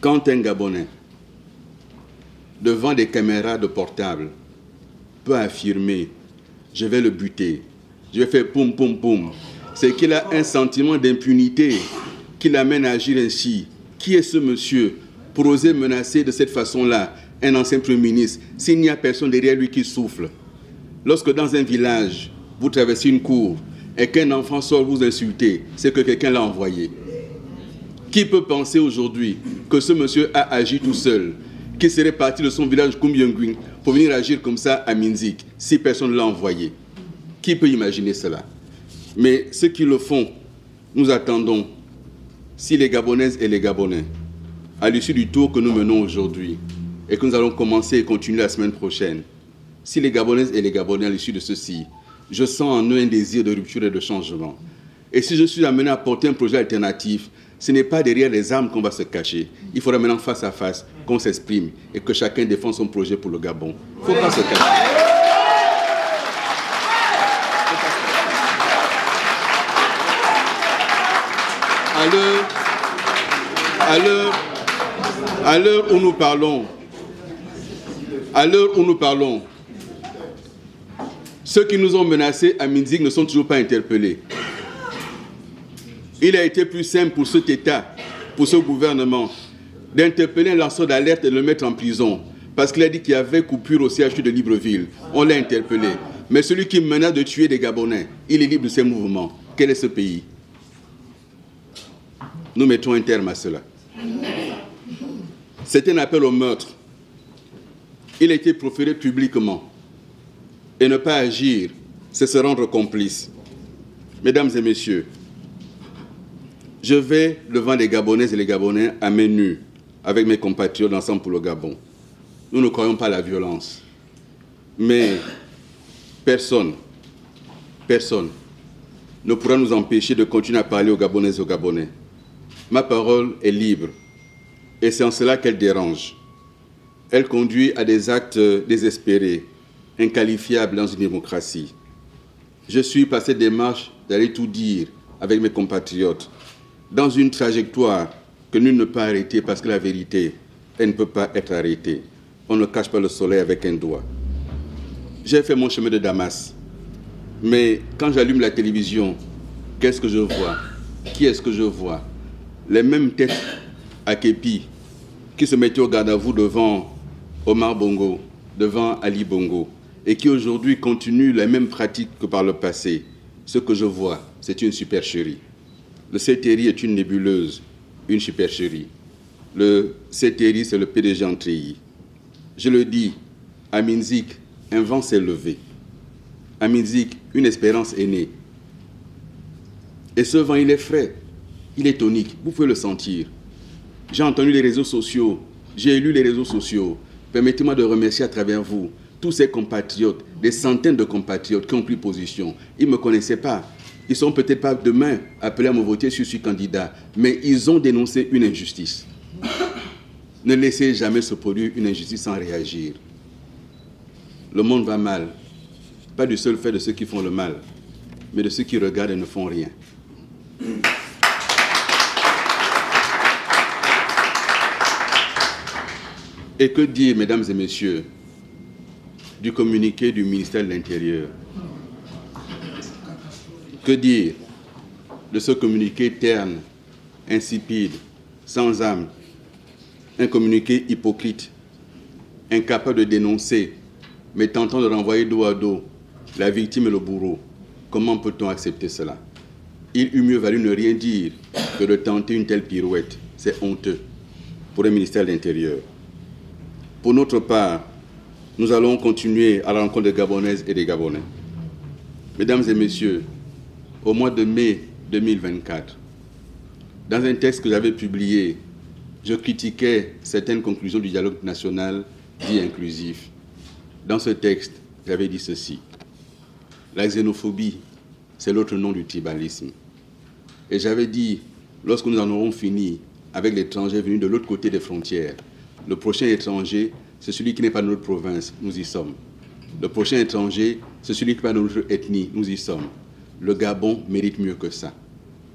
Quand un Gabonais, devant des caméras de portable, peut affirmer « je vais le buter », je vais faire poum poum poum, c'est qu'il a un sentiment d'impunité qui l'amène à agir ainsi. Qui est ce monsieur pour oser menacer de cette façon-là un ancien Premier ministre s'il n'y a personne derrière lui qui souffle? Lorsque dans un village, vous traversez une cour et qu'un enfant sort vous insulter, c'est que quelqu'un l'a envoyé. Qui peut penser aujourd'hui que ce monsieur a agi tout seul, qu'il serait parti de son village Kumbyengwing pour venir agir comme ça à Minzik si personne ne l'a envoyé? Qui peut imaginer cela? Mais ceux qui le font, nous attendons, si les Gabonaises et les Gabonais, à l'issue du tour que nous menons aujourd'hui, et que nous allons commencer et continuer la semaine prochaine, si les Gabonaises et les Gabonais, à l'issue de ceci, je sens en eux un désir de rupture et de changement, et si je suis amené à porter un projet alternatif, ce n'est pas derrière les armes qu'on va se cacher. Il faudra maintenant face à face qu'on s'exprime et que chacun défende son projet pour le Gabon. Il ne faut pas se cacher. à l'heure où nous parlons, ceux qui nous ont menacés à Minzik ne sont toujours pas interpellés. Il a été plus simple pour cet État, pour ce gouvernement, d'interpeller un lanceur d'alerte et de le mettre en prison. Parce qu'il a dit qu'il y avait coupure au CHU de Libreville. On l'a interpellé. Mais celui qui menace de tuer des Gabonais, il est libre de ses mouvements. Quel est ce pays? Nous mettons un terme à cela. C'est un appel au meurtre. Il a été proféré publiquement. Et ne pas agir, c'est se rendre complice. Mesdames et messieurs, je vais devant les Gabonaises et les Gabonais à main nue avec mes compatriotes d'Ensemble pour le Gabon. Nous ne croyons pas à la violence. Mais personne ne pourra nous empêcher de continuer à parler aux Gabonaises et aux Gabonais. Ma parole est libre et c'est en cela qu'elle dérange. Elle conduit à des actes désespérés, inqualifiables dans une démocratie. Je suis par cette démarche d'aller tout dire avec mes compatriotes dans une trajectoire que nul ne peut arrêter parce que la vérité, elle ne peut pas être arrêtée. On ne cache pas le soleil avec un doigt. J'ai fait mon chemin de Damas. Mais quand j'allume la télévision, qu'est-ce que je vois? Qui est-ce que je vois? Les mêmes têtes à Képi qui se mettaient au garde à vous devant Omar Bongo, devant Ali Bongo, et qui aujourd'hui continuent les mêmes pratiques que par le passé. Ce que je vois, c'est une supercherie. Le CTRI est une nébuleuse, une supercherie. Le CTRI, c'est le PDG en treillis. Je le dis, à Minzik, un vent s'est levé. À Minzik, une espérance est née. Et ce vent, il est frais, il est tonique, vous pouvez le sentir. J'ai entendu les réseaux sociaux, j'ai lu les réseaux sociaux. Permettez-moi de remercier à travers vous tous ces compatriotes, des centaines de compatriotes qui ont pris position. Ils ne me connaissaient pas. Ils ne sont peut-être pas demain appelés à me voter si je suis candidat, mais ils ont dénoncé une injustice. Ne laissez jamais se produire une injustice sans réagir. Le monde va mal, pas du seul fait de ceux qui font le mal, mais de ceux qui regardent et ne font rien. Et que dire, mesdames et messieurs, du communiqué du ministère de l'Intérieur? Que dire de ce communiqué terne, insipide, sans âme, un communiqué hypocrite, incapable de dénoncer, mais tentant de renvoyer dos à dos la victime et le bourreau? Comment peut-on accepter cela? Il eût mieux valu ne rien dire que de tenter une telle pirouette. C'est honteux pour le ministère de l'Intérieur. Pour notre part, nous allons continuer à la rencontre des Gabonaises et des Gabonais. Mesdames et messieurs, au mois de mai 2024, dans un texte que j'avais publié, je critiquais certaines conclusions du dialogue national dit inclusif. Dans ce texte, j'avais dit ceci: la xénophobie, c'est l'autre nom du tribalisme. Et j'avais dit, lorsque nous en aurons fini avec l'étranger venu de l'autre côté des frontières, le prochain étranger, c'est celui qui n'est pas de notre province, nous y sommes. Le prochain étranger, c'est celui qui n'est pas de notre ethnie, nous y sommes. Le Gabon mérite mieux que ça.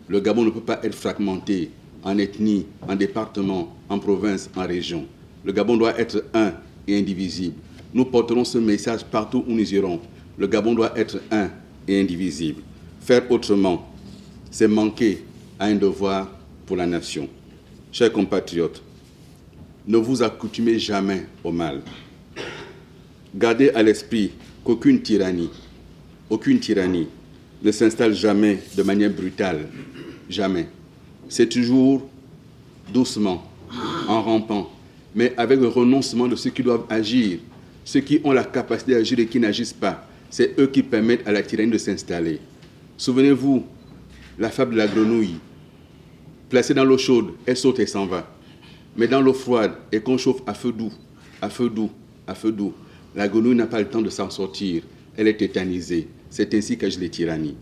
Le Gabon ne peut pas être fragmenté en ethnie, en département, en province, en région. Le Gabon doit être un et indivisible. Nous porterons ce message partout où nous irons. Le Gabon doit être un et indivisible. Faire autrement, c'est manquer à un devoir pour la nation. Chers compatriotes, ne vous accoutumez jamais au mal. Gardez à l'esprit qu'aucune tyrannie ne s'installe jamais de manière brutale. Jamais. C'est toujours doucement, en rampant, mais avec le renoncement de ceux qui doivent agir, ceux qui ont la capacité d'agir et qui n'agissent pas. C'est eux qui permettent à la tyrannie de s'installer. Souvenez-vous, la fable de la grenouille. Placée dans l'eau chaude, elle saute et s'en va. Mais dans l'eau froide, et qu'on chauffe à feu doux, la grenouille n'a pas le temps de s'en sortir. Elle est tétanisée. C'est ainsi qu'agissent les tyrannies.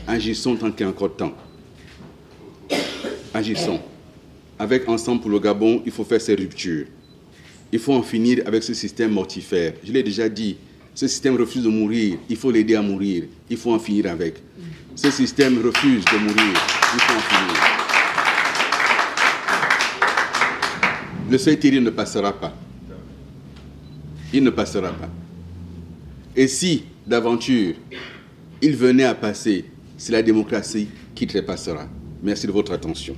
Agissons tant qu'il y a encore temps. Agissons. Avec Ensemble pour le Gabon, il faut faire ces ruptures. Il faut en finir avec ce système mortifère. Je l'ai déjà dit, ce système refuse de mourir. Il faut l'aider à mourir. Il faut en finir avec. Ce système refuse de mourir. Il faut en finir. le seuil Thierry ne passera pas. Il ne passera pas. Et si, d'aventure, il venait à passer, c'est la démocratie qui trépassera. Merci de votre attention.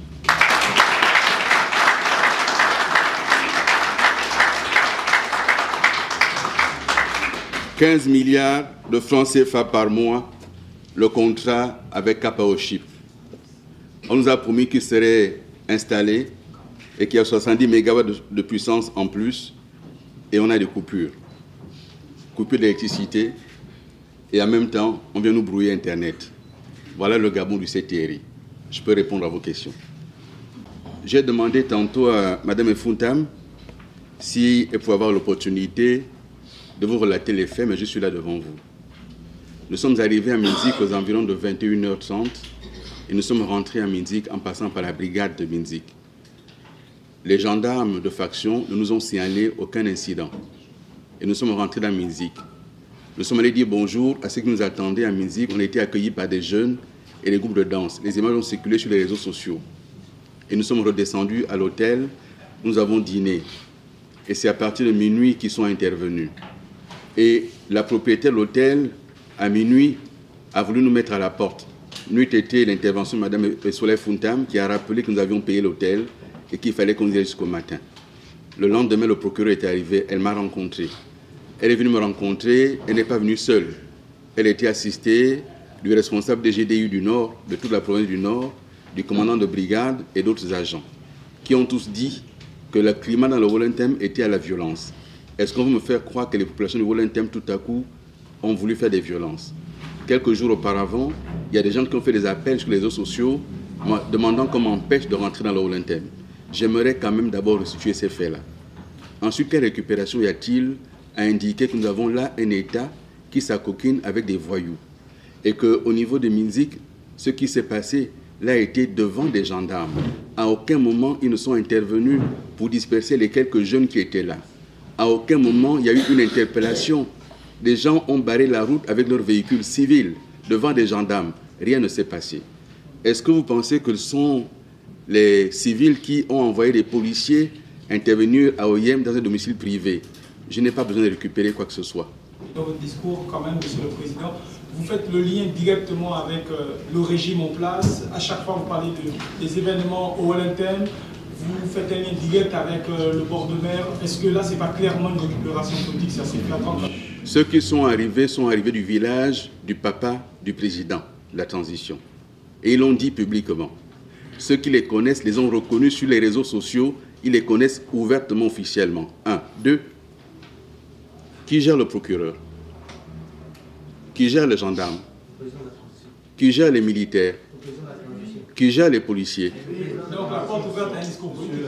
« 15 milliards de francs CFA par mois, le contrat avec KPO Chip. On nous a promis qu'il serait installé et qu'il y a 70 MW de puissance en plus, et on a des coupures. Coupure d'électricité, et en même temps, on vient nous brouiller Internet. Voilà le Gabon du CTRI. Je peux répondre à vos questions. J'ai demandé tantôt à Mme Efuntam si elle pouvait avoir l'opportunité de vous relater les faits, mais je suis là devant vous. Nous sommes arrivés à Minzik aux environs de 21h30 et nous sommes rentrés à Minzik en passant par la brigade de Minzik. Les gendarmes de faction ne nous ont signalé aucun incident et nous sommes rentrés dans Minzik. Nous sommes allés dire bonjour à ceux qui nous attendaient à Minzik. On a été accueillis par des jeunes et des groupes de danse. Les images ont circulé sur les réseaux sociaux. Et nous sommes redescendus à l'hôtel. Nous avons dîné. Et c'est à partir de minuit qu'ils sont intervenus. Et la propriétaire de l'hôtel, à minuit, a voulu nous mettre à la porte. Nuit était l'intervention de Mme Soleil Funtam qui a rappelé que nous avions payé l'hôtel et qu'il fallait qu'on y aille jusqu'au matin. Le lendemain, le procureur est arrivé. Elle m'a rencontré. Elle est venue me rencontrer. Elle n'est pas venue seule. Elle était assistée du responsable des GDU du Nord, de toute la province du Nord, du commandant de brigade et d'autres agents, qui ont tous dit que le climat dans le Wollentem était à la violence. Est-ce qu'on veut me faire croire que les populations du Wollentem, tout à coup, ont voulu faire des violences? Quelques jours auparavant, il y a des gens qui ont fait des appels sur les réseaux sociaux demandant qu'on m'empêche de rentrer dans le Wollentem. J'aimerais quand même d'abord restituer ces faits-là. Ensuite, quelle récupération y a-t-il à indiquer que nous avons là un État qui s'acoquine avec des voyous et qu'au niveau de Minzik, ce qui s'est passé là a été devant des gendarmes. À aucun moment, ils ne sont intervenus pour disperser les quelques jeunes qui étaient là. À aucun moment, il y a eu une interpellation. Des gens ont barré la route avec leurs véhicules civils devant des gendarmes. Rien ne s'est passé. Est-ce que vous pensez que ce sont les civils qui ont envoyé des policiers intervenir à Oyem dans un domicile privé? Je n'ai pas besoin de récupérer quoi que ce soit. Dans votre discours, quand même, Monsieur le Président, vous faites le lien directement avec le régime en place. À chaque fois, vous parlez des événements au Wollentem. Vous faites un lien direct avec le bord de mer. Est-ce que là, ce n'est pas clairement une récupération politique? C'est assez flagrant. Ceux qui sont arrivés du village du papa du président de la transition. Et ils l'ont dit publiquement. Ceux qui les connaissent les ont reconnus sur les réseaux sociaux. Ils les connaissent ouvertement, officiellement. 1. 2. Qui gère le procureur? Qui gère les gendarmes? Qui gère les militaires? Qui gère les policiers? Donc la porte ouverte à un discours politique.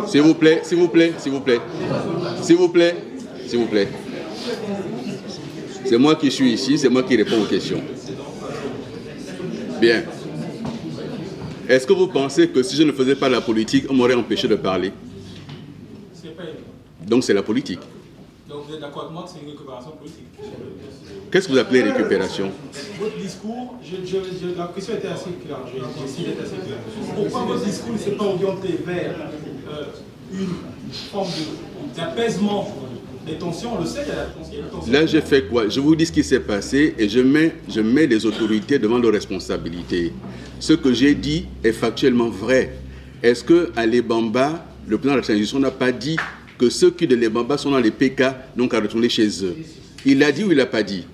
S'il vous plaît, s'il vous plaît, s'il vous plaît. S'il vous plaît, s'il vous plaît. C'est moi qui suis ici, c'est moi qui réponds aux questions. Bien. Est-ce que vous pensez que si je ne faisais pas la politique, on m'aurait empêché de parler? Donc c'est la politique. Donc vous êtes d'accord avec moi que c'est une récupération politique? Qu'est-ce que vous appelez récupération? Votre discours, la question était assez claire, j'ai essayé d'être assez clair. Pourquoi votre discours ne s'est pas orienté vers une forme d'apaisement des tensions? On le sait, il y a la tension. Là, j'ai fait quoi? Je vous dis ce qui s'est passé et je mets les autorités devant leurs responsabilités. Ce que j'ai dit est factuellement vrai. Est-ce qu'à l'Ebamba, le président de la transition n'a pas dit que ceux qui de l'Ebamba sont dans les PK n'ont qu'à retourner chez eux? Il l'a dit ou il l'a pas dit?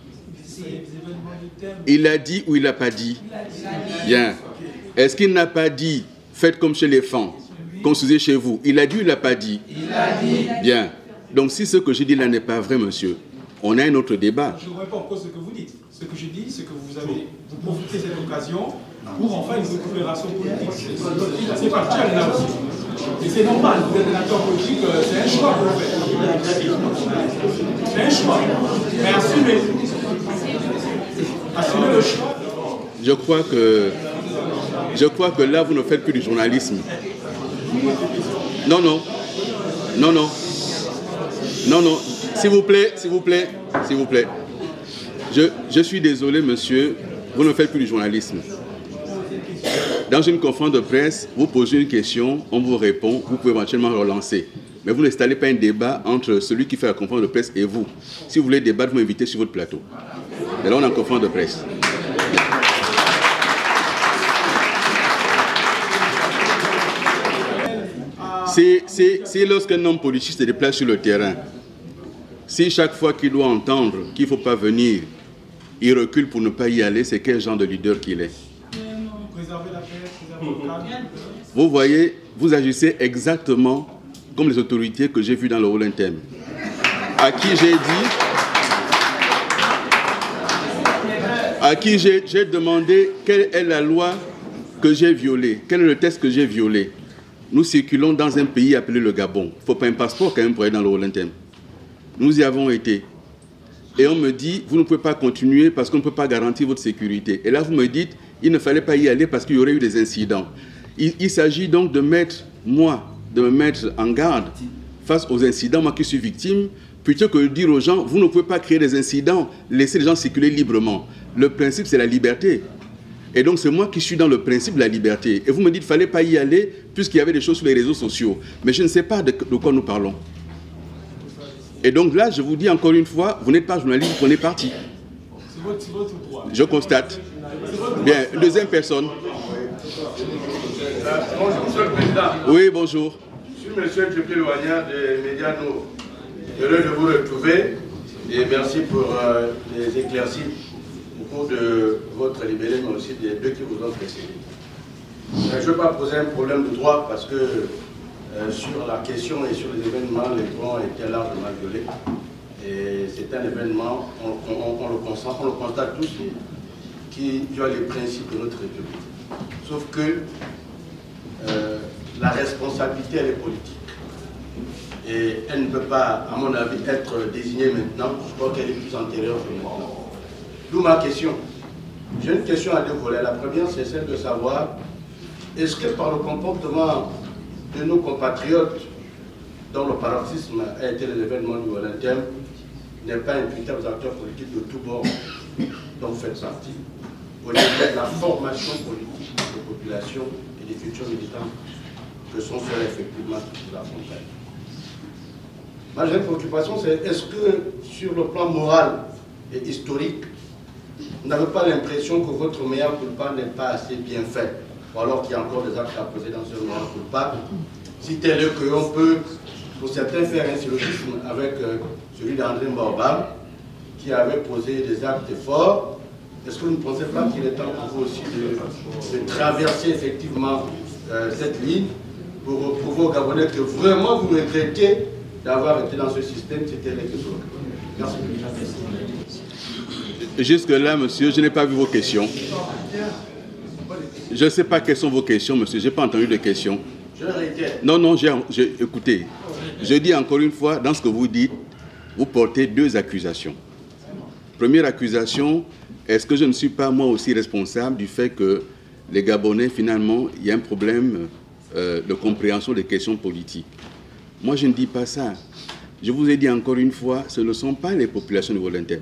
Il l'a dit ou il l'a pas dit? Bien. Est-ce qu'il n'a pas dit faites comme chez les femmes, construisez chez vous? Il a dit ou il l'a pas dit? Il l'a dit. Bien. Donc si ce que je dis là n'est pas vrai, monsieur, on a un autre débat. Je ne remets pas en cause ce que vous dites. Ce que je dis, c'est que vous profitez de cette occasion pour enfin une récupération politique. C'est factuel là aussi. Et c'est normal, vous êtes un acteur politique, c'est un choix que vous faites. C'est un choix. Mais assumez. Assumez le choix. Je crois que là, vous ne faites plus du journalisme. Non, non. Non, non. Non, non. S'il vous plaît, s'il vous plaît, s'il vous plaît. Je suis désolé, monsieur, vous ne faites plus du journalisme. Dans une conférence de presse, vous posez une question, on vous répond, vous pouvez éventuellement relancer. Mais vous n'installez pas un débat entre celui qui fait la conférence de presse et vous. Si vous voulez débattre, vous m'invitez sur votre plateau. Et là, on est en conférence de presse. C'est lorsqu'un homme politique se déplace sur le terrain. Si chaque fois qu'il doit entendre qu'il ne faut pas venir, il recule pour ne pas y aller, c'est quel genre de leader qu'il est? Vous voyez, vous agissez exactement comme les autorités que j'ai vues dans le Rôle Interne, à qui j'ai demandé quelle est la loi que j'ai violée, quel est le texte que j'ai violé. Nous circulons dans un pays appelé le Gabon. Il ne faut pas un passeport quand même pour aller dans le Rôle Interne. Nous y avons été. Et on me dit, vous ne pouvez pas continuer parce qu'on ne peut pas garantir votre sécurité. Et là, vous me dites, il ne fallait pas y aller parce qu'il y aurait eu des incidents. Il s'agit donc de me mettre en garde face aux incidents, moi qui suis victime, plutôt que de dire aux gens, vous ne pouvez pas créer des incidents, laissez les gens circuler librement. Le principe, c'est la liberté. Et donc, c'est moi qui suis dans le principe de la liberté. Et vous me dites, il ne fallait pas y aller puisqu'il y avait des choses sur les réseaux sociaux. Mais je ne sais pas de quoi nous parlons. Et donc là, je vous dis encore une fois, vous n'êtes pas journaliste, vous prenez parti. Je constate. Bien, une deuxième personne. Bonjour, Monsieur le Président. Oui, bonjour. Je suis Monsieur Djibril Ouania des médias Nour. Heureux de vous retrouver et merci pour les éclaircies au cours de votre libellé, mais aussi des deux qui vous ont précédé. Je ne veux pas poser un problème de droit parce que sur la question et sur les événements, les droits ont été largement violés. Et c'est un événement, on le constate tous, qui viole les principes de notre République. Sauf que la responsabilité, elle est politique. Et elle ne peut pas, à mon avis, être désignée maintenant. Je crois qu'elle est plus antérieure que maintenant. D'où ma question. J'ai une question à deux volets. La première, c'est celle de savoir, est-ce que par le comportement de nos compatriotes, dont le paroxysme a été les événements du Olympique, n'est pas imputable aux acteurs politiques de tous bords dont vous faites partie, au niveau de la formation politique des populations et des futurs militants que sont ceux effectivement qui la frontière. Ma vraie préoccupation, c'est est-ce que sur le plan moral et historique, vous n'avez pas l'impression que votre meilleur culpa n'est pas assez bien fait, ou alors qu'il y a encore des actes à poser dans ce meilleur culpa, si tel est qu'on peut, pour certains, faire un syllogisme avec celui d'André Mbaba, qui avait posé des actes forts. Est-ce que vous ne pensez pas qu'il est temps pour vous aussi de traverser effectivement cette ligne pour prouver aux Gabonais que vraiment vous regrettez d'avoir été dans ce système, c'était les questions. Merci. Jusque-là, monsieur, je n'ai pas vu vos questions. Je ne sais pas quelles sont vos questions, monsieur. Je n'ai pas entendu de questions. Je réitère. Non, écoutez. Je dis encore une fois, dans ce que vous dites, vous portez deux accusations. Première accusation, est-ce que je ne suis pas moi aussi responsable du fait que les Gabonais, finalement, il y a un problème de compréhension des questions politiques? Moi, je ne dis pas ça. Je vous ai dit encore une fois, ce ne sont pas les populations de volontaires.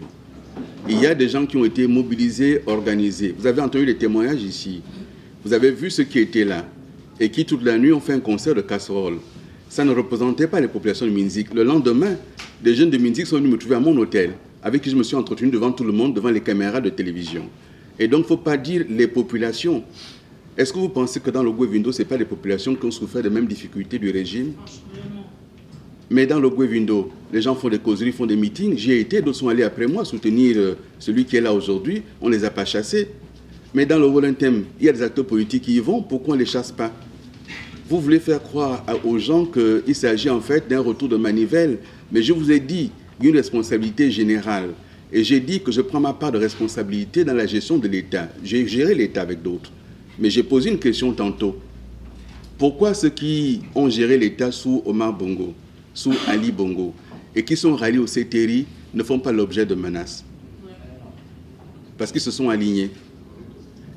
Il y a des gens qui ont été mobilisés, organisés. Vous avez entendu les témoignages ici. Vous avez vu ceux qui étaient là et qui, toute la nuit, ont fait un concert de casserole. Ça ne représentait pas les populations de Minzik. Le lendemain, des jeunes de Minzik sont venus me trouver à mon hôtel, avec qui je me suis entretenu devant tout le monde, devant les caméras de télévision. Et donc, il ne faut pas dire les populations. Est-ce que vous pensez que dans le Goué-Vindo, ce n'est pas les populations qui ont souffert des mêmes difficultés du régime? Mais dans le Goué-Vindo, les gens font des causeries, font des meetings. J'y ai été, d'autres sont allés après moi soutenir celui qui est là aujourd'hui. On ne les a pas chassés. Mais dans le Wolontem, il y a des acteurs politiques qui y vont. Pourquoi on ne les chasse pas? Vous voulez faire croire aux gens qu'il s'agit en fait d'un retour de manivelle. Mais je vous ai dit une responsabilité générale. Et j'ai dit que je prends ma part de responsabilité dans la gestion de l'État. J'ai géré l'État avec d'autres. Mais j'ai posé une question tantôt. Pourquoi ceux qui ont géré l'État sous Omar Bongo, sous Ali Bongo, et qui sont ralliés au CTRI, ne font pas l'objet de menaces? Parce qu'ils se sont alignés.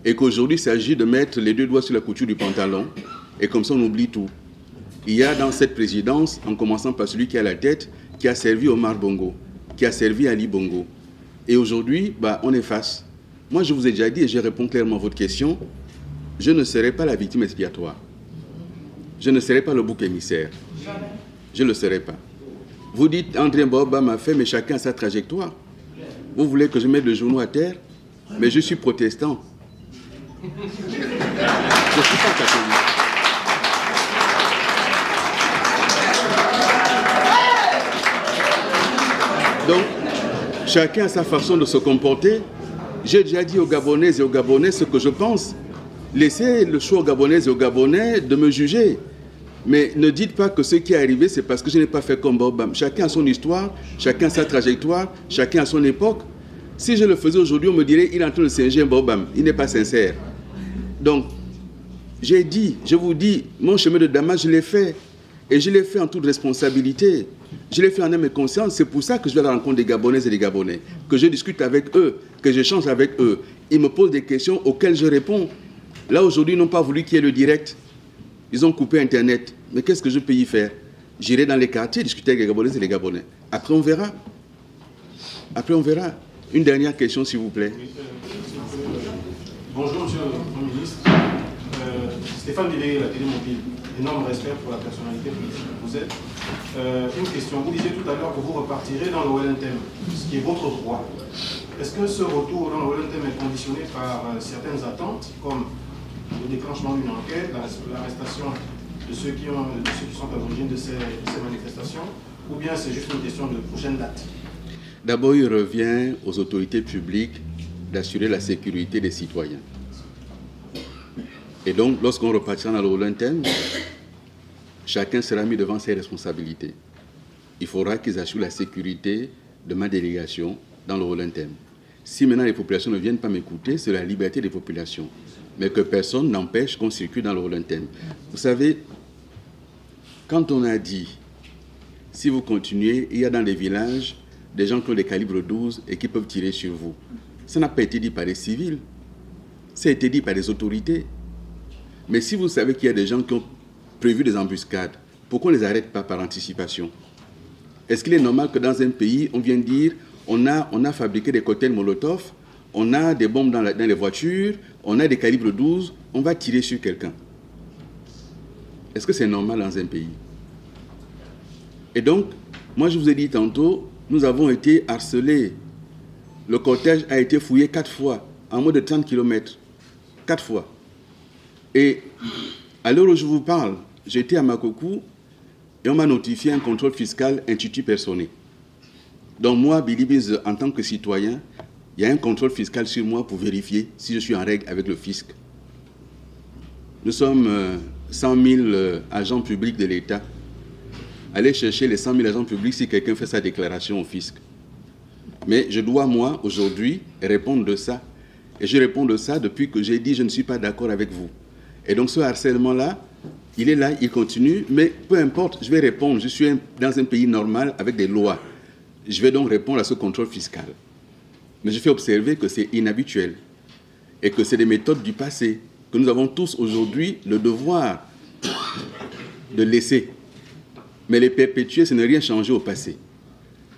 Et qu'aujourd'hui, il s'agit de mettre les deux doigts sur la couture du pantalon, et comme ça, on oublie tout. Il y a dans cette présidence, en commençant par celui qui est à la tête, qui a servi Omar Bongo, qui a servi Ali Bongo. Et aujourd'hui, on est face. Moi, je vous ai déjà dit, et je réponds clairement à votre question, je ne serai pas la victime expiatoire. Je ne serai pas le bouc émissaire. Je ne le serai pas. Vous dites, André Mbouaba m'a fait, mais chacun a sa trajectoire. Vous voulez que je mette le genou à terre? Mais je suis protestant. Je ne suis pas catholique. Donc, chacun a sa façon de se comporter. J'ai déjà dit aux Gabonaises et aux Gabonais ce que je pense. Laissez le choix aux Gabonaises et aux Gabonais de me juger. Mais ne dites pas que ce qui est arrivé, c'est parce que je n'ai pas fait comme Mbouaba. Chacun a son histoire, chacun a sa trajectoire, chacun a son époque. Si je le faisais aujourd'hui, on me dirait qu'il est en train de singer Mbouaba. Il n'est pas sincère. Donc, j'ai dit, je vous dis, mon chemin de Damas, je l'ai fait. Et je l'ai fait en toute responsabilité. Je l'ai fait en âme et conscience. C'est pour ça que je vais à la rencontre des Gabonaises et des Gabonais. Que je discute avec eux, que j'échange avec eux. Ils me posent des questions auxquelles je réponds. Là, aujourd'hui, ils n'ont pas voulu qu'il y ait le direct. Ils ont coupé Internet. Mais qu'est-ce que je peux y faire? J'irai dans les quartiers discuter avec les Gabonaises et les Gabonais. Après, on verra. Après, on verra. Une dernière question, s'il vous plaît. Bonjour, monsieur le Premier ministre. Stéphane Délégué, la télé mobile. Énorme respect pour la personnalité politique que vous êtes. Une question. Vous disiez tout à l'heure que vous repartirez dans le OLNTM, ce qui est votre droit. Est-ce que ce retour dans le OLNTM est conditionné par certaines attentes, comme le déclenchement d'une enquête, l'arrestation de ceux qui sont à l'origine de ces manifestations, ou bien c'est juste une question de prochaine date? D'abord, il revient aux autorités publiques d'assurer la sécurité des citoyens. Et donc, lorsqu'on repartira dans le OLNTM, chacun sera mis devant ses responsabilités. Il faudra qu'ils assurent la sécurité de ma délégation dans le OLNTM. Si maintenant les populations ne viennent pas m'écouter, c'est la liberté des populations. Mais que personne n'empêche qu'on circule dans le OLNTM. Vous savez, quand on a dit, si vous continuez, il y a dans les villages des gens qui ont des calibres 12 et qui peuvent tirer sur vous. Ça n'a pas été dit par les civils. Ça a été dit par les autorités. Mais si vous savez qu'il y a des gens qui ont prévu des embuscades, pourquoi on ne les arrête pas par anticipation? Est-ce qu'il est normal que dans un pays, on vienne dire on a fabriqué des cocktails Molotov, on a des bombes dans les voitures, on a des calibres 12, on va tirer sur quelqu'un? Est-ce que c'est normal dans un pays? Et donc, moi je vous ai dit tantôt, nous avons été harcelés. Le cortège a été fouillé 4 fois, en moins de 30 km. 4 fois. Et à l'heure où je vous parle, j'étais à Makokou et on m'a notifié un contrôle fiscal institut personné. Donc moi, Billy Biz, en tant que citoyen, il y a un contrôle fiscal sur moi pour vérifier si je suis en règle avec le fisc. Nous sommes 100 000 agents publics de l'État. Allez chercher les 100 000 agents publics si quelqu'un fait sa déclaration au fisc. Mais je dois, moi, aujourd'hui, répondre de ça. Et je réponds de ça depuis que j'ai dit je ne suis pas d'accord avec vous. Et donc ce harcèlement-là, il est là, il continue, mais peu importe, je vais répondre. Je suis dans un pays normal avec des lois. Je vais donc répondre à ce contrôle fiscal. Mais je fais observer que c'est inhabituel et que c'est des méthodes du passé, que nous avons tous aujourd'hui le devoir de laisser. Mais les perpétuer, ce n'est rien changer au passé.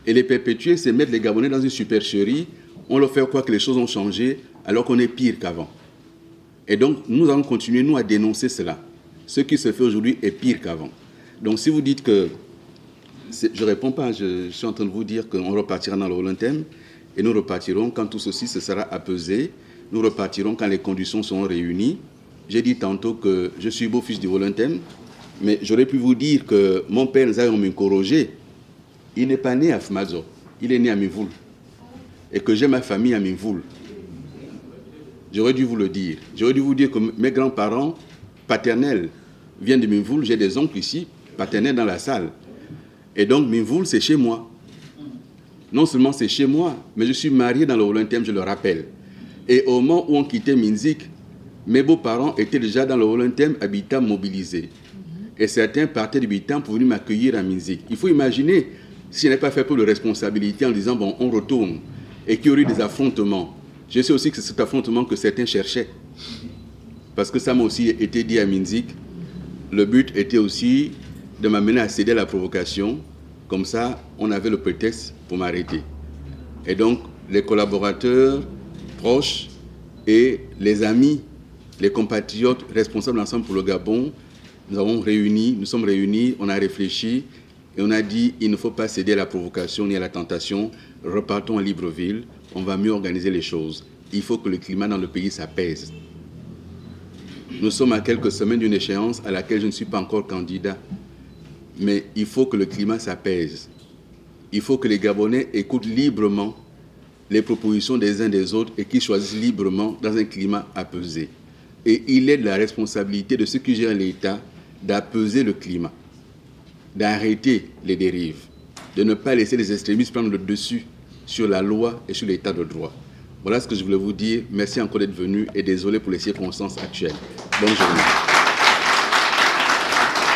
Et les perpétuer, c'est mettre les Gabonais dans une supercherie. On leur fait croire que les choses ont changé alors qu'on est pire qu'avant. Et donc, nous allons continuer, nous, à dénoncer cela. Ce qui se fait aujourd'hui est pire qu'avant. Donc, si vous dites que... Je ne réponds pas, je suis en train de vous dire qu'on repartira dans le OLNTM et nous repartirons quand tout ceci se sera apaisé. Nous repartirons quand les conditions seront réunies. J'ai dit tantôt que je suis beau-fils du OLNTM, mais j'aurais pu vous dire que mon père, Nzaï Minkoroje, il n'est pas né à Fmazo, il est né à Minvoul. Et que j'ai ma famille à Minvoul. J'aurais dû vous le dire. J'aurais dû vous dire que mes grands-parents paternels viennent de Minvoul. J'ai des oncles ici, paternels dans la salle. Et donc Minvoul, c'est chez moi. Non seulement c'est chez moi, mais je suis marié dans le OLNTM, je le rappelle. Et au moment où on quittait Minzik, mes beaux-parents étaient déjà dans le OLNTM, habitat mobilisé. Et certains partaient du Bitam pour venir m'accueillir à Minzik. Il faut imaginer, si je n'ai pas fait peu de responsabilité en disant, bon, on retourne, et qu'il y aurait des affrontements. Je sais aussi que c'est cet affrontement que certains cherchaient. Parce que ça m'a aussi été dit à Minzik. Le but était aussi de m'amener à céder à la provocation. Comme ça, on avait le prétexte pour m'arrêter. Et donc, les collaborateurs proches et les amis les compatriotes responsables ensemble pour le Gabon, nous sommes réunis, on a réfléchi et on a dit il ne faut pas céder à la provocation ni à la tentation. Repartons à Libreville, on va mieux organiser les choses. Il faut que le climat dans le pays s'apaise. Nous sommes à quelques semaines d'une échéance à laquelle je ne suis pas encore candidat. Mais il faut que le climat s'apaise. Il faut que les Gabonais écoutent librement les propositions des uns des autres et qu'ils choisissent librement dans un climat apaisé. Et il est de la responsabilité de ceux qui gèrent l'État d'apaiser le climat, d'arrêter les dérives, de ne pas laisser les extrémistes prendre le dessus sur la loi et sur l'état de droit. Voilà ce que je voulais vous dire. Merci encore d'être venu et désolé pour les circonstances actuelles. Bonne journée.